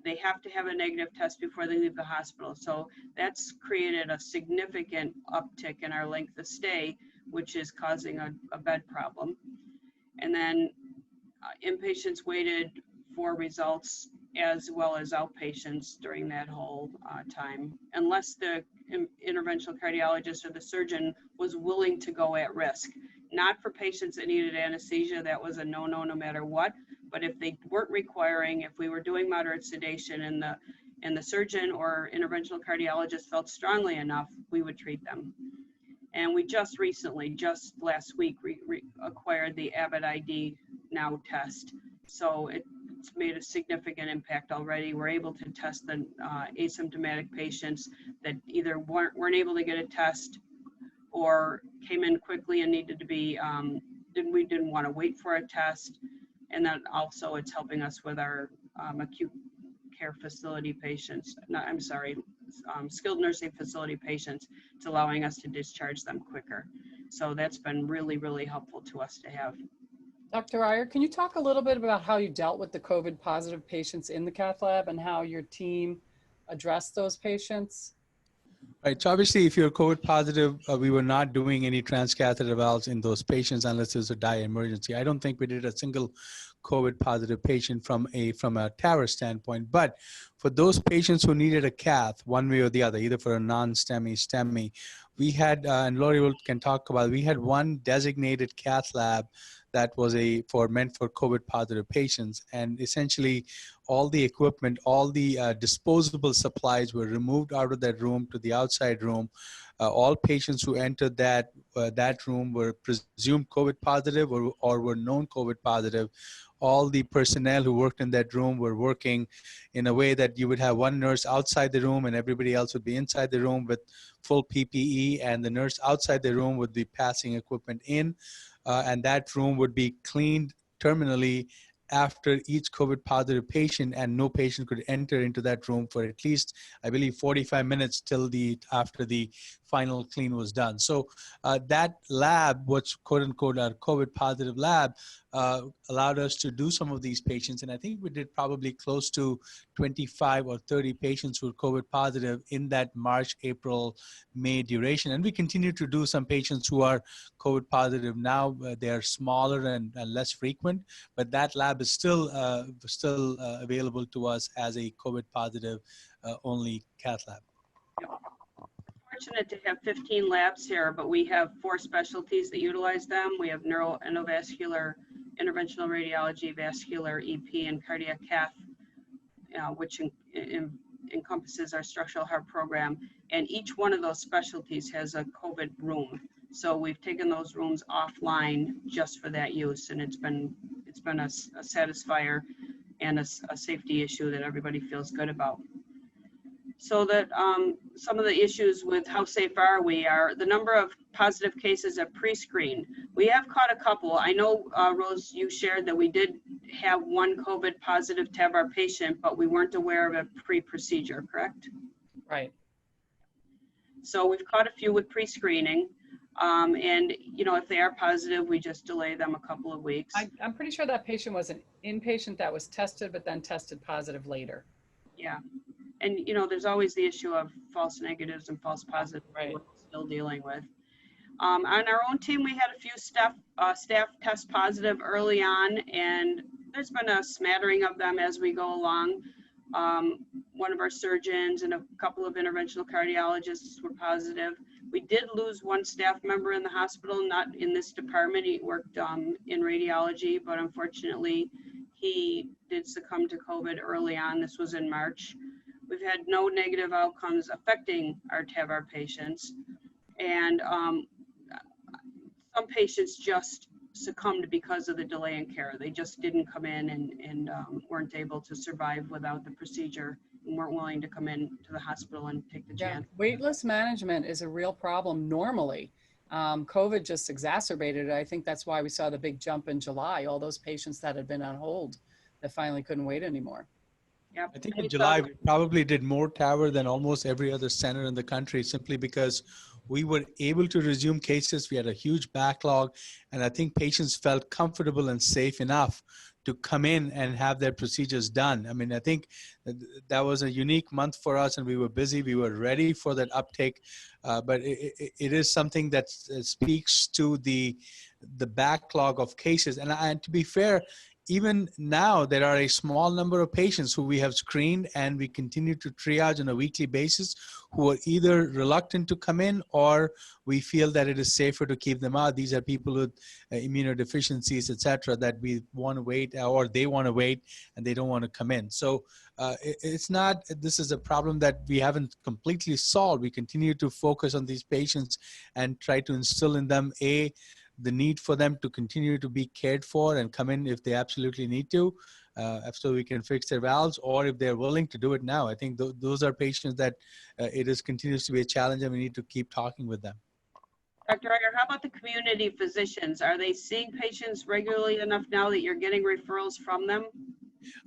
They have to have a negative test before they leave the hospital. So that's created a significant uptick in our length of stay, which is causing a bed problem. And then inpatients waited for results as well as outpatients during that whole time, unless the interventional cardiologist or the surgeon was willing to go at risk. Not for patients that needed anesthesia, that was a no-no no matter what, but if they weren't requiring, if we were doing moderate sedation and and the surgeon or interventional cardiologist felt strongly enough, we would treat them. And we just recently, just last week, acquired the Abbott ID Now test. So it's made a significant impact already. We're able to test the asymptomatic patients that either weren't able to get a test or came in quickly and needed to be, we didn't want to wait for a test. And then also it's helping us with our acute care facility patients, skilled nursing facility patients. It's allowing us to discharge them quicker. So that's been really, really helpful to us to have. Dr. Iyer, can you talk a little bit about how you dealt with the COVID positive patients in the cath lab and how your team addressed those patients? Right. So obviously, if you're COVID positive, we were not doing any transcatheter valves in those patients unless there's a dire emergency. I don't think we did a single COVID positive patient from a TAVR standpoint. But for those patients who needed a cath, one way or the other, either for a non-STEMI, STEMI, we had, and Lori can talk about, we had one designated cath lab that was meant for COVID positive patients. And essentially all the equipment, all the disposable supplies were removed out of that room to the outside room. All patients who entered that room were presumed COVID positive or were known COVID positive. All the personnel who worked in that room were working in a way that you would have one nurse outside the room and everybody else would be inside the room with full PPE, and the nurse outside the room would be passing equipment in. And that room would be cleaned terminally after each COVID positive patient, and no patient could enter into that room for at least, I believe, 45 minutes after the final clean was done. So that lab, which quote unquote our COVID positive lab, allowed us to do some of these patients. And I think we did probably close to 25 or 30 patients who were COVID positive in that March, April, May duration. And we continue to do some patients who are COVID positive now. They are smaller and less frequent, but that lab is still available to us as a COVID positive only cath lab. Fortunate to have 15 labs here, but we have 4 specialties that utilize them. We have neuroendovascular, interventional radiology, vascular, EP, and cardiac cath, which encompasses our structural heart program. And each one of those specialties has a COVID room. So we've taken those rooms offline just for that use, and it's been a satisfier and a safety issue that everybody feels good about. So that some of the issues with how safe are we are the number of positive cases at pre-screen. We have caught a couple. I know, Rose, you shared that we did have one COVID positive TAVR patient, but we weren't aware of it pre-procedure, correct? Right. So we've caught a few with pre-screening. And, you know, if they are positive, we just delay them a couple of weeks. I'm pretty sure that patient was an inpatient that was tested, but then tested positive later. Yeah. And, you know, there's always the issue of false negatives and false positives right. We're still dealing with. On our own team, we had a few staff test positive early on, and there's been a smattering of them as we go along. One of our surgeons and a couple of interventional cardiologists were positive. We did lose one staff member in the hospital, not in this department. He worked in radiology, but unfortunately, he did succumb to COVID early on. This was in March. We've had no negative outcomes affecting our TAVR patients. And some patients just succumbed because of the delay in care. They just didn't come in and weren't able to survive without the procedure and weren't willing to come in to the hospital and take the chance. Waitlist management is a real problem normally. COVID just exacerbated it. I think that's why we saw the big jump in July, all those patients that had been on hold that finally couldn't wait anymore. Yep. I think in July, we probably did more TAVR than almost every other center in the country, simply because we were able to resume cases. We had a huge backlog, and I think patients felt comfortable and safe enough to come in and have their procedures done. I mean, I think that was a unique month for us, and we were busy. We were ready for that uptake, but it is something that speaks to the backlog of cases. And to be fair, even now, there are a small number of patients who we have screened and we continue to triage on a weekly basis who are either reluctant to come in or we feel that it is safer to keep them out. These are people with immunodeficiencies, et cetera, that we want to wait or they want to wait and they don't want to come in. So it's not, this is a problem that we haven't completely solved. We continue to focus on these patients and try to instill in them the need for them to continue to be cared for and come in if they absolutely need to, so we can fix their valves, or if they're willing to do it now. I think those are patients that continues to be a challenge and we need to keep talking with them. Dr. Iyer, how about the community physicians? Are they seeing patients regularly enough now that you're getting referrals from them?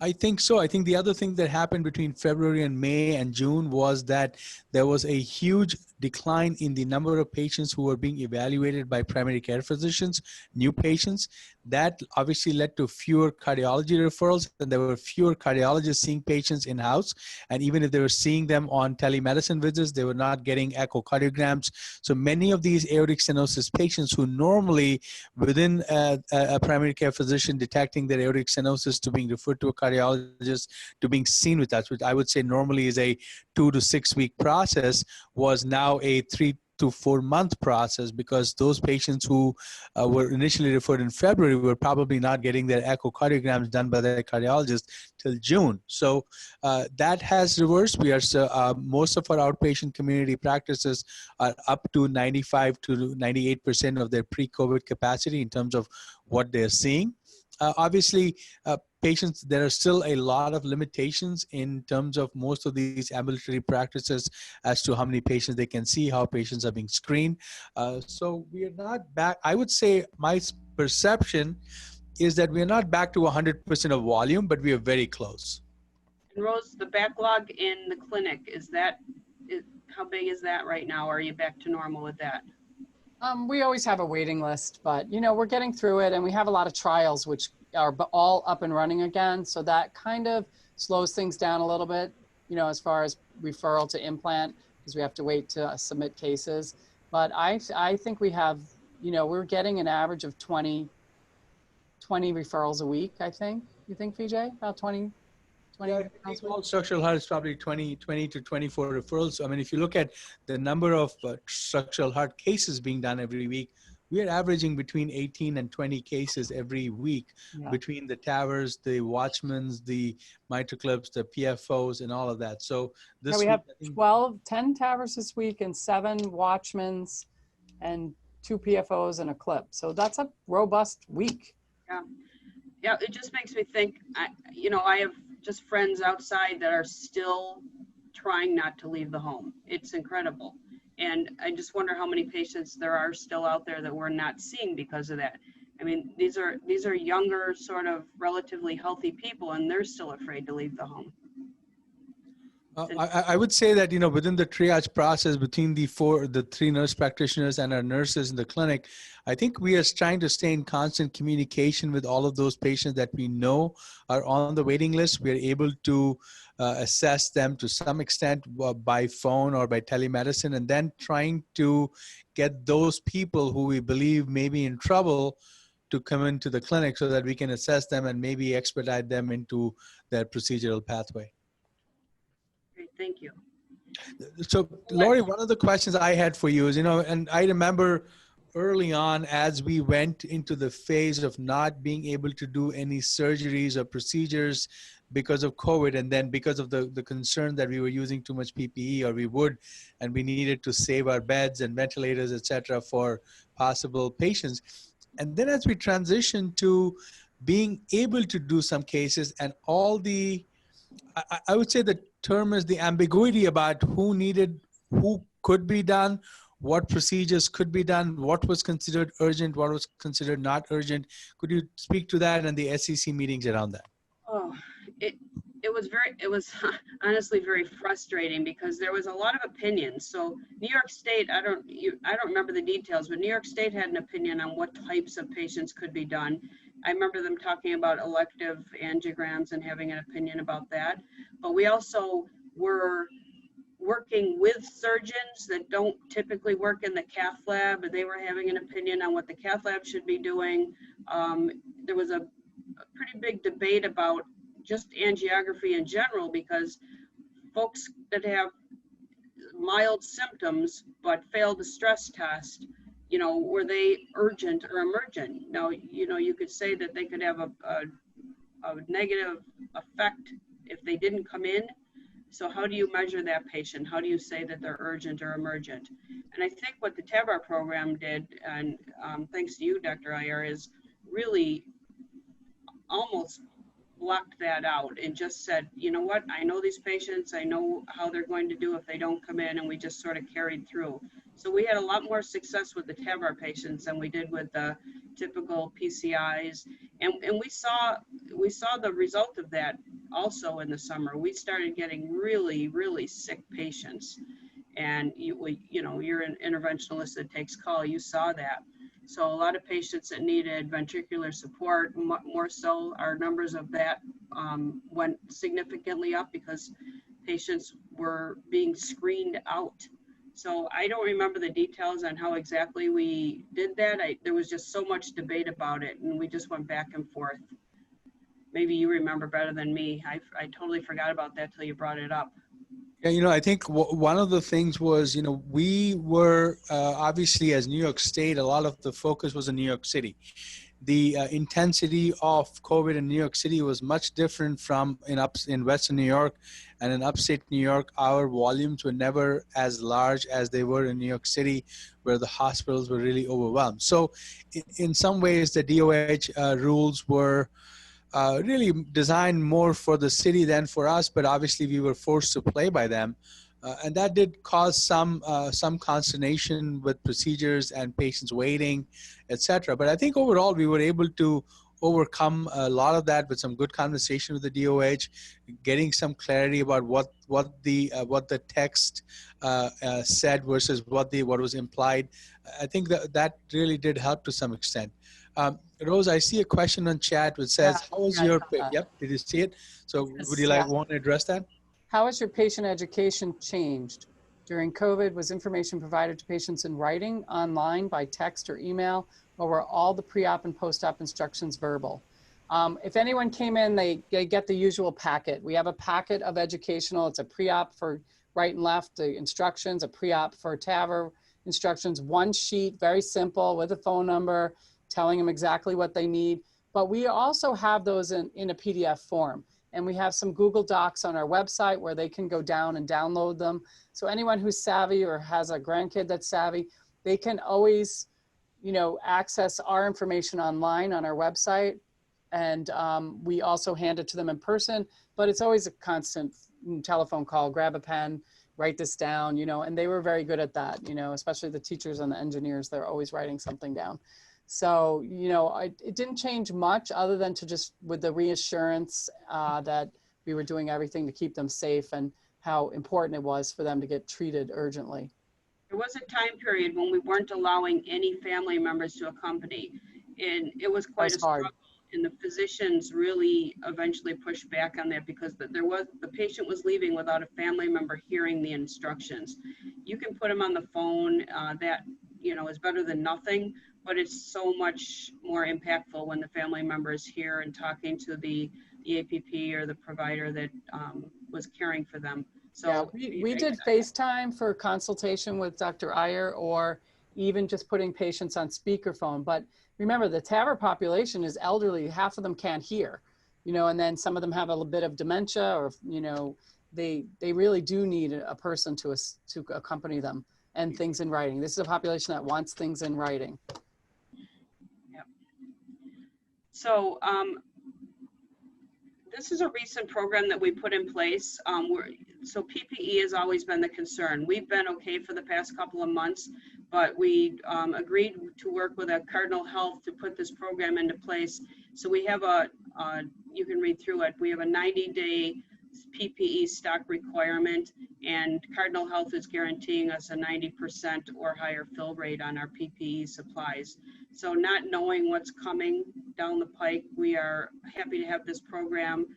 I think so. I think the other thing that happened between February and May and June was that there was a huge decline in the number of patients who were being evaluated by primary care physicians, new patients. That obviously led to fewer cardiology referrals, and there were fewer cardiologists seeing patients in-house. And even if they were seeing them on telemedicine visits, they were not getting echocardiograms. So many of these aortic stenosis patients who normally within a primary care physician detecting their aortic stenosis to being referred to a cardiologist to being seen with us, which I would say normally is a 2 to 6 week process, was now a 3 to 4 month process, because those patients who were initially referred in February were probably not getting their echocardiograms done by their cardiologist till June. So that has reversed. We are most of our outpatient community practices are up to 95 to 98% of their pre-COVID capacity in terms of what they're seeing. Obviously, patients, there are still a lot of limitations in terms of most of these ambulatory practices as to how many patients they can see, how patients are being screened. So we are not back. I would say my perception is that we are not back to 100% of volume, but we are very close. And Rose, the backlog in the clinic, how big is that right now? Or are you back to normal with that? We always have a waiting list, but we're getting through it, and we have a lot of trials which are all up and running again. So that kind of slows things down a little bit, as far as referral to implant, because we have to wait to submit cases. But I think we have, we're getting an average of 20 referrals a week, I think. You think, Vijay? About 20? Yeah, I think all structural heart is probably 20 to 24 referrals. I mean, if you look at the number of structural heart cases being done every week, we are averaging between 18 and 20 cases every week between the TAVRs, the Watchmans, the MitraClips, the PFOs, and all of that. So this we week, have 10 TAVRs this week and 7 Watchmans and 2 PFOs and a clip. So that's a robust week. Yeah, it just makes me think, I have just friends outside that are still trying not to leave the home. It's incredible. And I just wonder how many patients there are still out there that we're not seeing because of that. I mean, these are younger, sort of relatively healthy people, and they're still afraid to leave the home. I would say that, within the triage process between the 3 nurse practitioners and our nurses in the clinic, I think we are trying to stay in constant communication with all of those patients that we know are on the waiting list. We are able to assess them to some extent by phone or by telemedicine, and then trying to get those people who we believe may be in trouble to come into the clinic so that we can assess them and maybe expedite them into their procedural pathway. Great, thank you. So, Lori, one of the questions I had for you is, and I remember early on as we went into the phase of not being able to do any surgeries or procedures because of COVID, and then because of the concern that we were using too much PPE, or and we needed to save our beds and ventilators, et cetera, for possible patients. And then as we transitioned to being able to do some cases and all I would say the term is the ambiguity about who could be done, what procedures could be done, what was considered urgent, what was considered not urgent. Could you speak to that and the SEC meetings around that? Oh, it was honestly very frustrating because there was a lot of opinions. So New York State, I don't remember the details, but New York State had an opinion on what types of patients could be done. I remember them talking about elective angiograms and having an opinion about that. But we also were working with surgeons that don't typically work in the cath lab, and they were having an opinion on what the cath lab should be doing. There was a a pretty big debate about just angiography in general, because folks that have mild symptoms but failed the stress test, you know, were they urgent or emergent? Now, you know, you could say that they could have a negative effect if they didn't come in. So how do you measure that patient? How do you say that they're urgent or emergent? And I think what the TAVR program did, and thanks to you, Dr. Iyer, is really almost blocked that out and just said, you know what, I know these patients, I know how they're going to do if they don't come in, and we just sort of carried through. So we had a lot more success with the TAVR patients than we did with the typical PCIs. And we saw the result of that also in the summer. We started getting really, really sick patients. And you know, you're an interventionalist that takes call, you saw that. So a lot of patients that needed ventricular support, more so, our numbers of that went significantly up because patients were being screened out. So I don't remember the details on how exactly we did that. There was just so much debate about it, and we just went back and forth. Maybe you remember better than me. I totally forgot about that till you brought it up. Yeah, you know, I think one of the things was, you know, we were obviously as New York State, a lot of the focus was in New York City. The intensity of COVID in New York City was much different from in Western New York and in upstate New York. Our volumes were never as large as they were in New York City, where the hospitals were really overwhelmed. So in some ways, the DOH rules were really designed more for the city than for us, but obviously we were forced to play by them. And that did cause some consternation with procedures and patients waiting, etc. But I think overall we were able to overcome a lot of that with some good conversation with the DOH, getting some clarity about what the text said versus what was implied. I think that really did help to some extent. Rose, I see a question on chat which says, Yeah, how was yeah, your, yep, did you see it? So would you want to address that? How has your patient education changed? During COVID, was information provided to patients in writing, online, by text or email, or were all the pre-op and post-op instructions verbal? If anyone came in, they get the usual packet. We have a packet of educational. It's a pre-op for right and left, the instructions, a pre-op for TAVR instructions, one sheet, very simple, with a phone number, telling them exactly what they need. But we also have those in a PDF form. And we have some Google Docs on our website where they can go down and download them. So anyone who's savvy or has a grandkid that's savvy, they can always, you know, access our information online on our website. And we also hand it to them in person, but it's always a constant telephone call, grab a pen, write this down, you know, and they were very good at that, you know, especially the teachers and the engineers, they're always writing something down. So, you know, it didn't change much other than to just with the reassurance that we were doing everything to keep them safe and how important it was for them to get treated urgently. There was a time period when we weren't allowing any family members to accompany, and it was quite a struggle. And the physicians really eventually pushed back on that because the patient was leaving without a family member hearing the instructions. You can put them on the phone, that, you know, is better than nothing, but it's so much more impactful when the family member is here and talking to the APP or the provider that was caring for them. So yeah, we did FaceTime for consultation with Dr. Iyer, or even just putting patients on speakerphone. But remember, the TAVR population is elderly. Half of them can't hear, you know, and then some of them have a little bit of dementia, or, you know, they really do need a person to accompany them, and things in writing. This is a population that wants things in writing. Yep. So this is a recent program that we put in place. So PPE has always been the concern. We've been okay for the past couple of months, but we agreed to work with Cardinal Health to put this program into place. So we have you can read through it. We have a 90-day PPE stock requirement, and Cardinal Health is guaranteeing us a 90% or higher fill rate on our PPE supplies. So not knowing what's coming down the pike, we are happy to have this program.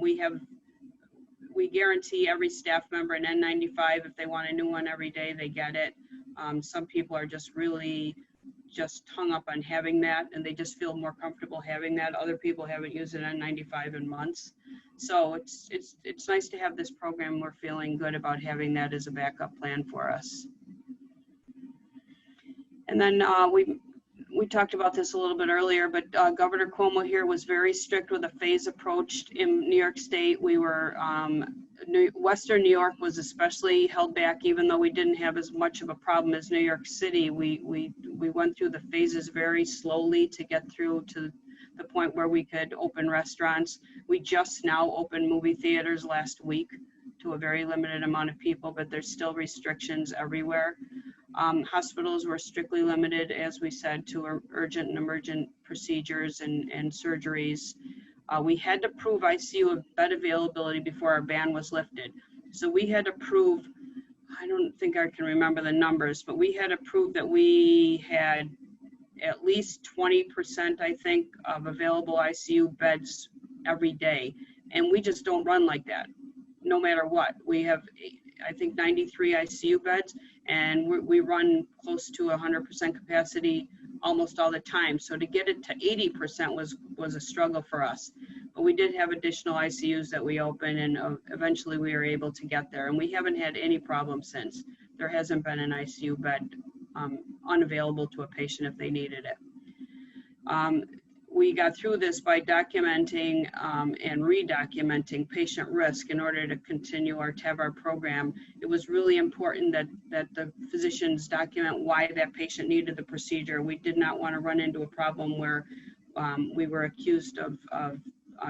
We guarantee every staff member an N95. If they want a new one every day, they get it. Some people are just really just hung up on having that, and they just feel more comfortable having that. Other people haven't used it on 95 in months. So it's nice to have this program. We're feeling good about having that as a backup plan for us. And then we talked about this a little bit earlier, but Governor Cuomo here was very strict with a phase approach in New York State. We were, Western New York was especially held back, even though we didn't have as much of a problem as New York City. We went through the phases very slowly to get through to the point where we could open restaurants. We just now opened movie theaters last week to a very limited amount of people, but there's still restrictions everywhere. Hospitals were strictly limited, as we said, to urgent and emergent procedures and surgeries. We had to prove ICU bed availability before our ban was lifted. So we had to prove, I don't think I can remember the numbers, but we had to prove that we had at least 20%, I think, of available ICU beds every day. And we just don't run like that, no matter what. We have, I think, 93 ICU beds, and we run close to 100% capacity almost all the time. So to get it to 80% was a struggle for us. But we did have additional ICUs that we opened, and eventually we were able to get there. And we haven't had any problems since. There hasn't been an ICU bed unavailable to a patient if they needed it. We got through this by documenting and redocumenting patient risk in order to continue our TAVR program. It was really important that the physicians document why that patient needed the procedure. We did not want to run into a problem where we were accused of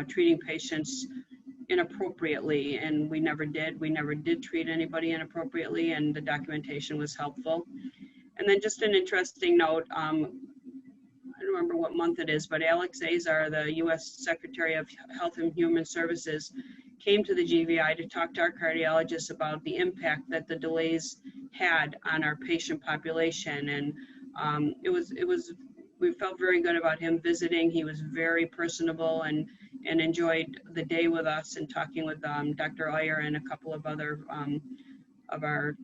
treating patients inappropriately, and we never did. We never did treat anybody inappropriately, and the documentation was helpful. And then just an interesting note, I don't remember what month it is, but Alex Azar, the U.S. Secretary of Health and Human Services, came to the GVI to talk to our cardiologists about the impact that the delays had on our patient population. And we felt very good about him visiting. He was very personable and enjoyed the day with us and talking with Dr. Iyer and a couple of other of our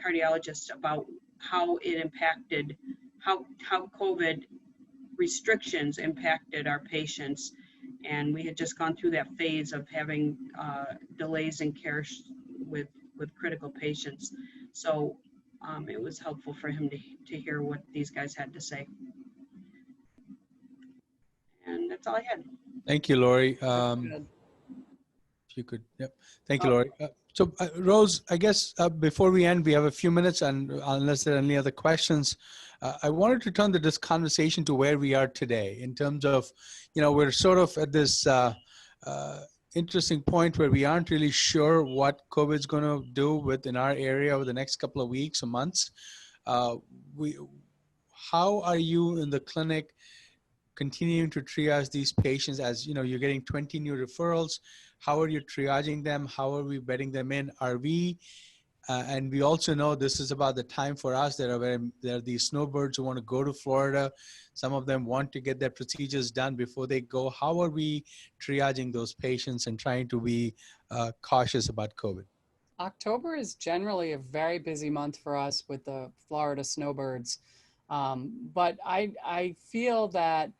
cardiologists about how it impacted, how COVID restrictions impacted our patients. And we had just gone through that phase of having delays in care with critical patients. So it was helpful for him to hear what these guys had to say. And that's all I had. Thank you, Lori. If you could, yep. Thank you, Lori. So Rose, I guess before we end, we have a few minutes, and unless there are any other questions, I wanted to turn this conversation to where we are today in terms of, we're sort of at this interesting point where we aren't really sure what COVID's going to do within our area over the next couple of weeks or months. How are you in the clinic continuing to triage these patients? As you're getting 20 new referrals. How are you triaging them? How are we bedding them in? Are we, and we also know this is about the time for us. There are these snowbirds who want to go to Florida. Some of them want to get their procedures done before they go. How are we triaging those patients and trying to be cautious about COVID? October is generally a very busy month for us with the Florida snowbirds. But I feel that,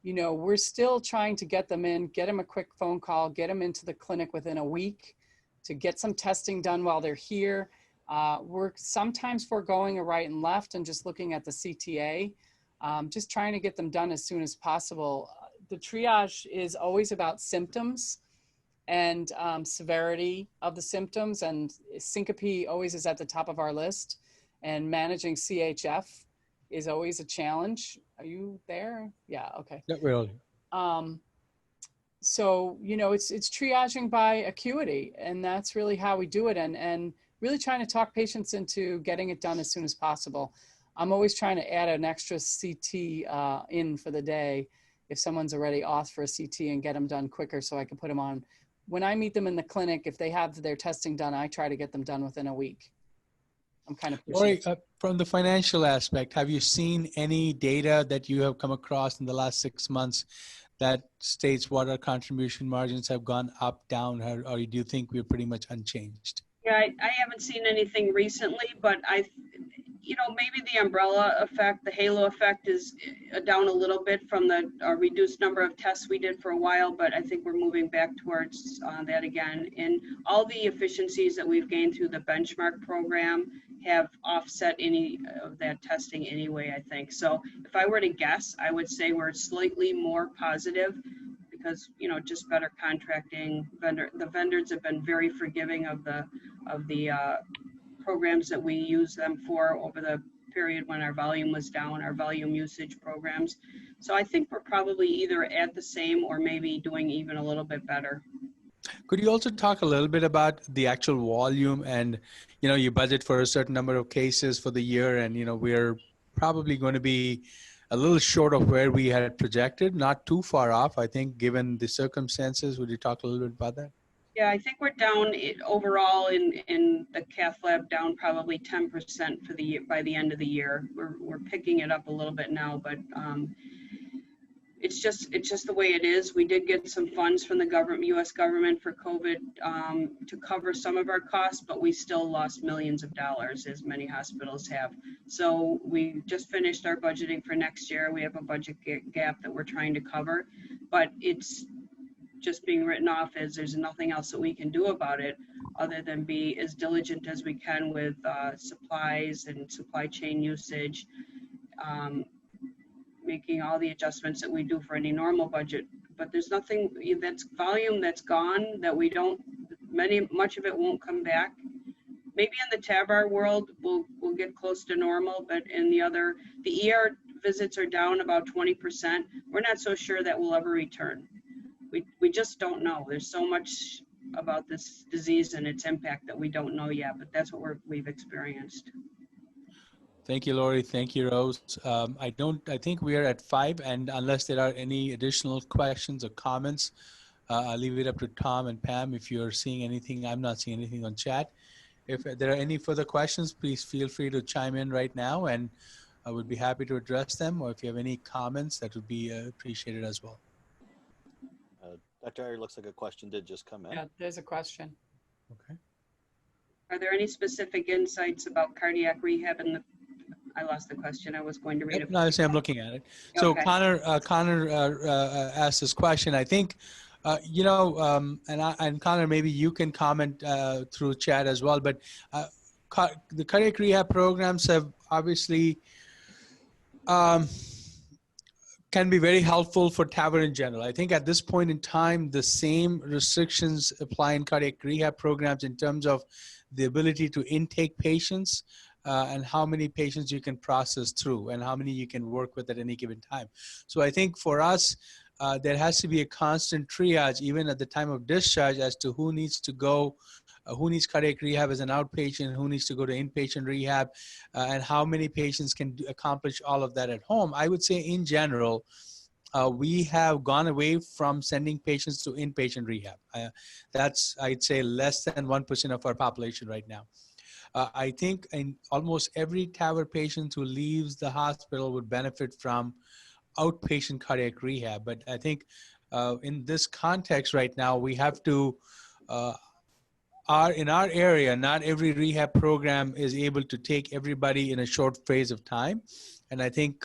we're still trying to get them in, get them a quick phone call, get them into the clinic within a week to get some testing done while they're here. We're sometimes foregoing a right and left and just looking at the CTA, just trying to get them done as soon as possible. The triage is always about symptoms and severity of the symptoms, and syncope always is at the top of our list, and managing CHF is always a challenge. Are you there? Yeah, okay. Yeah, we're all here. So, it's triaging by acuity, and that's really how we do it, and really trying to talk patients into getting it done as soon as possible. I'm always trying to add an extra CT in for the day if someone's already off for a CT and get them done quicker so I can put them on. When I meet them in the clinic, if they have their testing done, I try to get them done within a week. I'm kind of pushing. Lori, from the financial aspect, have you seen any data that you have come across in the last 6 months that states what our contribution margins have gone up, down, or do you think we're pretty much unchanged? Yeah, I haven't seen anything recently, but maybe the umbrella effect, the halo effect is down a little bit from the reduced number of tests we did for a while, but I think we're moving back towards that again. And all the efficiencies that we've gained through the benchmark program have offset any of that testing anyway, I think. So if I were to guess, I would say we're slightly more positive because, just better contracting. The vendors have been very forgiving of the programs that we use them for over the period when our volume was down, our volume usage programs. So I think we're probably either at the same or maybe doing even a little bit better. Could you also talk a little bit about the actual volume and, you budget for a certain number of cases for the year and, we're probably going to be a little short of where we had projected, not too far off, I think, given the circumstances. Would you talk a little bit about that? Yeah, I think we're down overall in the cath lab, down probably 10% for the year, by the end of the year. We're picking it up a little bit now, but it's just the way it is. We did get some funds from the government, U.S. government for COVID to cover some of our costs, but we still lost millions of dollars, as many hospitals have. So we just finished our budgeting for next year. We have a budget gap that we're trying to cover, but it's just being written off as there's nothing else that we can do about it other than be as diligent as we can with supplies and supply chain usage, making all the adjustments that we do for any normal budget. But there's nothing that's volume that's gone that we don't, much of it won't come back. Maybe in the TAVR world, we'll get close to normal, but in the ER visits are down about 20%. We're not so sure that will ever return. We just don't know. There's so much about this disease and its impact that we don't know yet, but that's what we've experienced. Thank you, Lori. Thank you, Rose. I think we are at 5, and unless there are any additional questions or comments, I'll leave it up to Tom and Pam if you're seeing anything. I'm not seeing anything on chat. If there are any further questions, please feel free to chime in right now, and I would be happy to address them, or if you have any comments, that would be appreciated as well. Dr. Iyer, looks like a question did just come in. Yeah, there's a question. Okay. Are there any specific insights about cardiac rehab I lost the question. I was going to read it. No, I'm looking at it. So Okay. Connor asked this question. I think, and Connor, maybe you can comment through chat as well, but the cardiac rehab programs have obviously can be very helpful for TAVR in general. I think at this point in time, the same restrictions apply in cardiac rehab programs in terms of the ability to intake patients and how many patients you can process through and how many you can work with at any given time. So I think for us, there has to be a constant triage even at the time of discharge as to who needs to go, who needs cardiac rehab as an outpatient, who needs to go to inpatient rehab, and how many patients can accomplish all of that at home. I would say in general, we have gone away from sending patients to inpatient rehab. That's, I'd say, less than 1% of our population right now. I think in almost every TAVR patient who leaves the hospital would benefit from outpatient cardiac rehab. But I think in this context right now, we have to, in our area, not every rehab program is able to take everybody in a short phase of time. And I think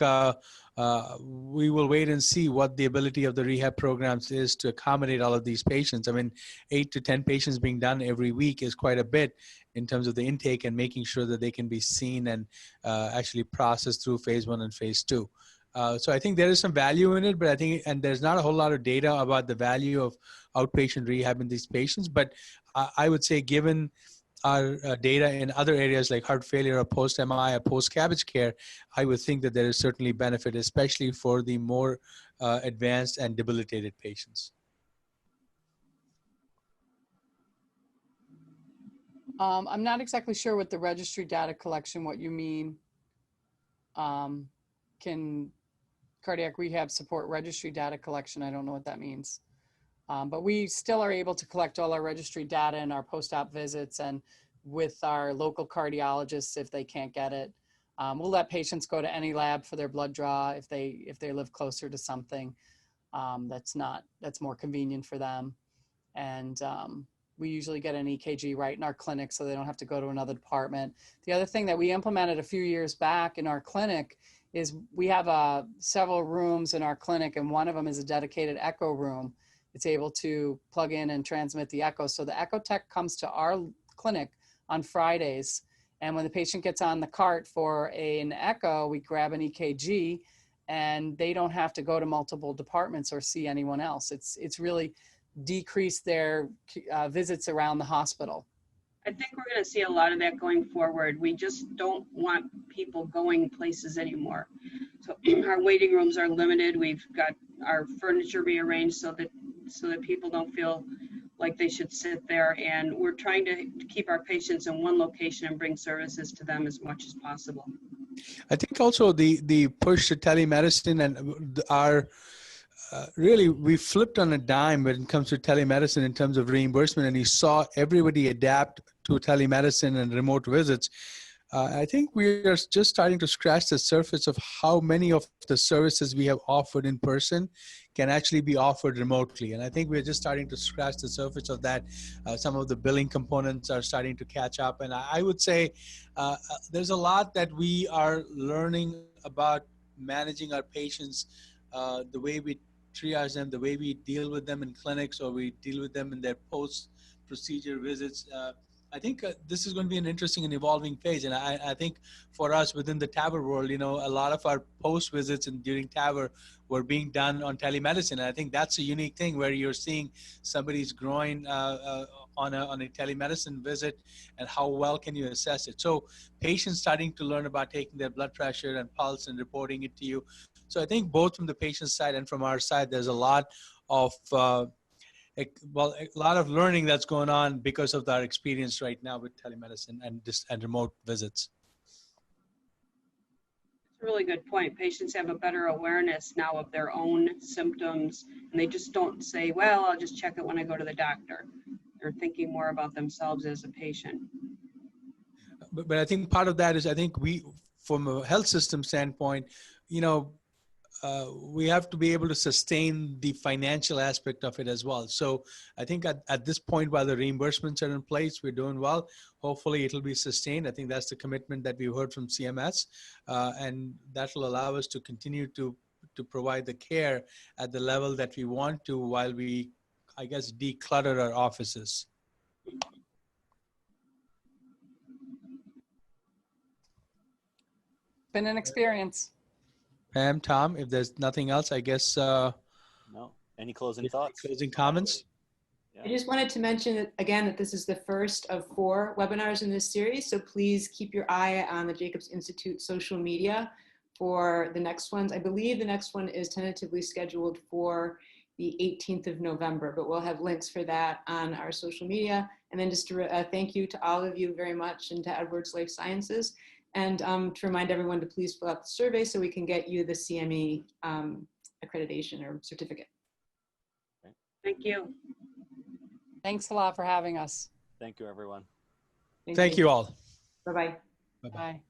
we will wait and see what the ability of the rehab programs is to accommodate all of these patients. I mean, 8 to 10 patients being done every week is quite a bit in terms of the intake and making sure that they can be seen and actually processed through phase 1 and phase 2. So I think there is some value in it, but I think, and there's not a whole lot of data about the value of outpatient rehab in these patients. But I would say given our data in other areas like heart failure or post-MI or post-CABG care, I would think that there is certainly benefit, especially for the more advanced and debilitated patients. I'm not exactly sure what the registry data collection, what you mean. Can cardiac rehab support registry data collection? I don't know what that means. But we still are able to collect all our registry data in our post-op visits and with our local cardiologists if they can't get it. We'll let patients go to any lab for their blood draw if they live closer to something that's more convenient for them. And we usually get an EKG right in our clinic so they don't have to go to another department. The other thing that we implemented a few years back in our clinic is we have several rooms in our clinic, and one of them is a dedicated echo room. It's able to plug in and transmit the echo. So the echo tech comes to our clinic on Fridays, and when the patient gets on the cart for an echo, we grab an EKG, and they don't have to go to multiple departments or see anyone else. It's really decreased their visits around the hospital. I think we're going to see a lot of that going forward. We just don't want people going places anymore. So our waiting rooms are limited. We've got our furniture rearranged so that people don't feel like they should sit there. And we're trying to keep our patients in one location and bring services to them as much as possible. I think also the push to telemedicine and our really, we flipped on a dime when it comes to telemedicine in terms of reimbursement, and you saw everybody adapt to telemedicine and remote visits. I think we are just starting to scratch the surface of how many of the services we have offered in person can actually be offered remotely. And I think we're just starting to scratch the surface of that. Some of the billing components are starting to catch up. And I would say there's a lot that we are learning about managing our patients, the way we triage them, the way we deal with them in clinics, or we deal with them in their post-procedure visits. I think this is going to be an interesting and evolving phase. And I think for us within the TAVR world, a lot of our post visits and during TAVR were being done on telemedicine. And I think that's a unique thing where you're seeing somebody's groin on a telemedicine visit, and how well can you assess it. So patients starting to learn about taking their blood pressure and pulse and reporting it to you. So I think both from the patient side and from our side, there's a lot of a lot of learning that's going on because of our experience right now with telemedicine and remote visits. It's a really good point. Patients have a better awareness now of their own symptoms, and they just don't say, well, I'll just check it when I go to the doctor. They're thinking more about themselves as a patient. But I think part of that is, I think we, from a health system standpoint, we have to be able to sustain the financial aspect of it as well. So I think at this point, while the reimbursements are in place, we're doing well. Hopefully it'll be sustained. I think that's the commitment that we heard from CMS, and that will allow us to continue to provide the care at the level that we want to, while we, I guess, declutter our offices. Been an experience. Pam, Tom, if there's nothing else, I guess. No. Any closing thoughts? Closing comments? I just wanted to mention that, again, that this is the first of 4 webinars in this series. So please keep your eye on the Jacobs Institute social media for the next ones. I believe the next one is tentatively scheduled for the 18th of November, but we'll have links for that on our social media. And then just to thank you to all of you very much, and to Edwards Life Sciences. And to remind everyone to please fill out the survey so we can get you the CME accreditation or certificate. Thank you. Thanks a lot for having us. Thank you, everyone. Thank you all. Bye-bye. Bye-bye. Bye.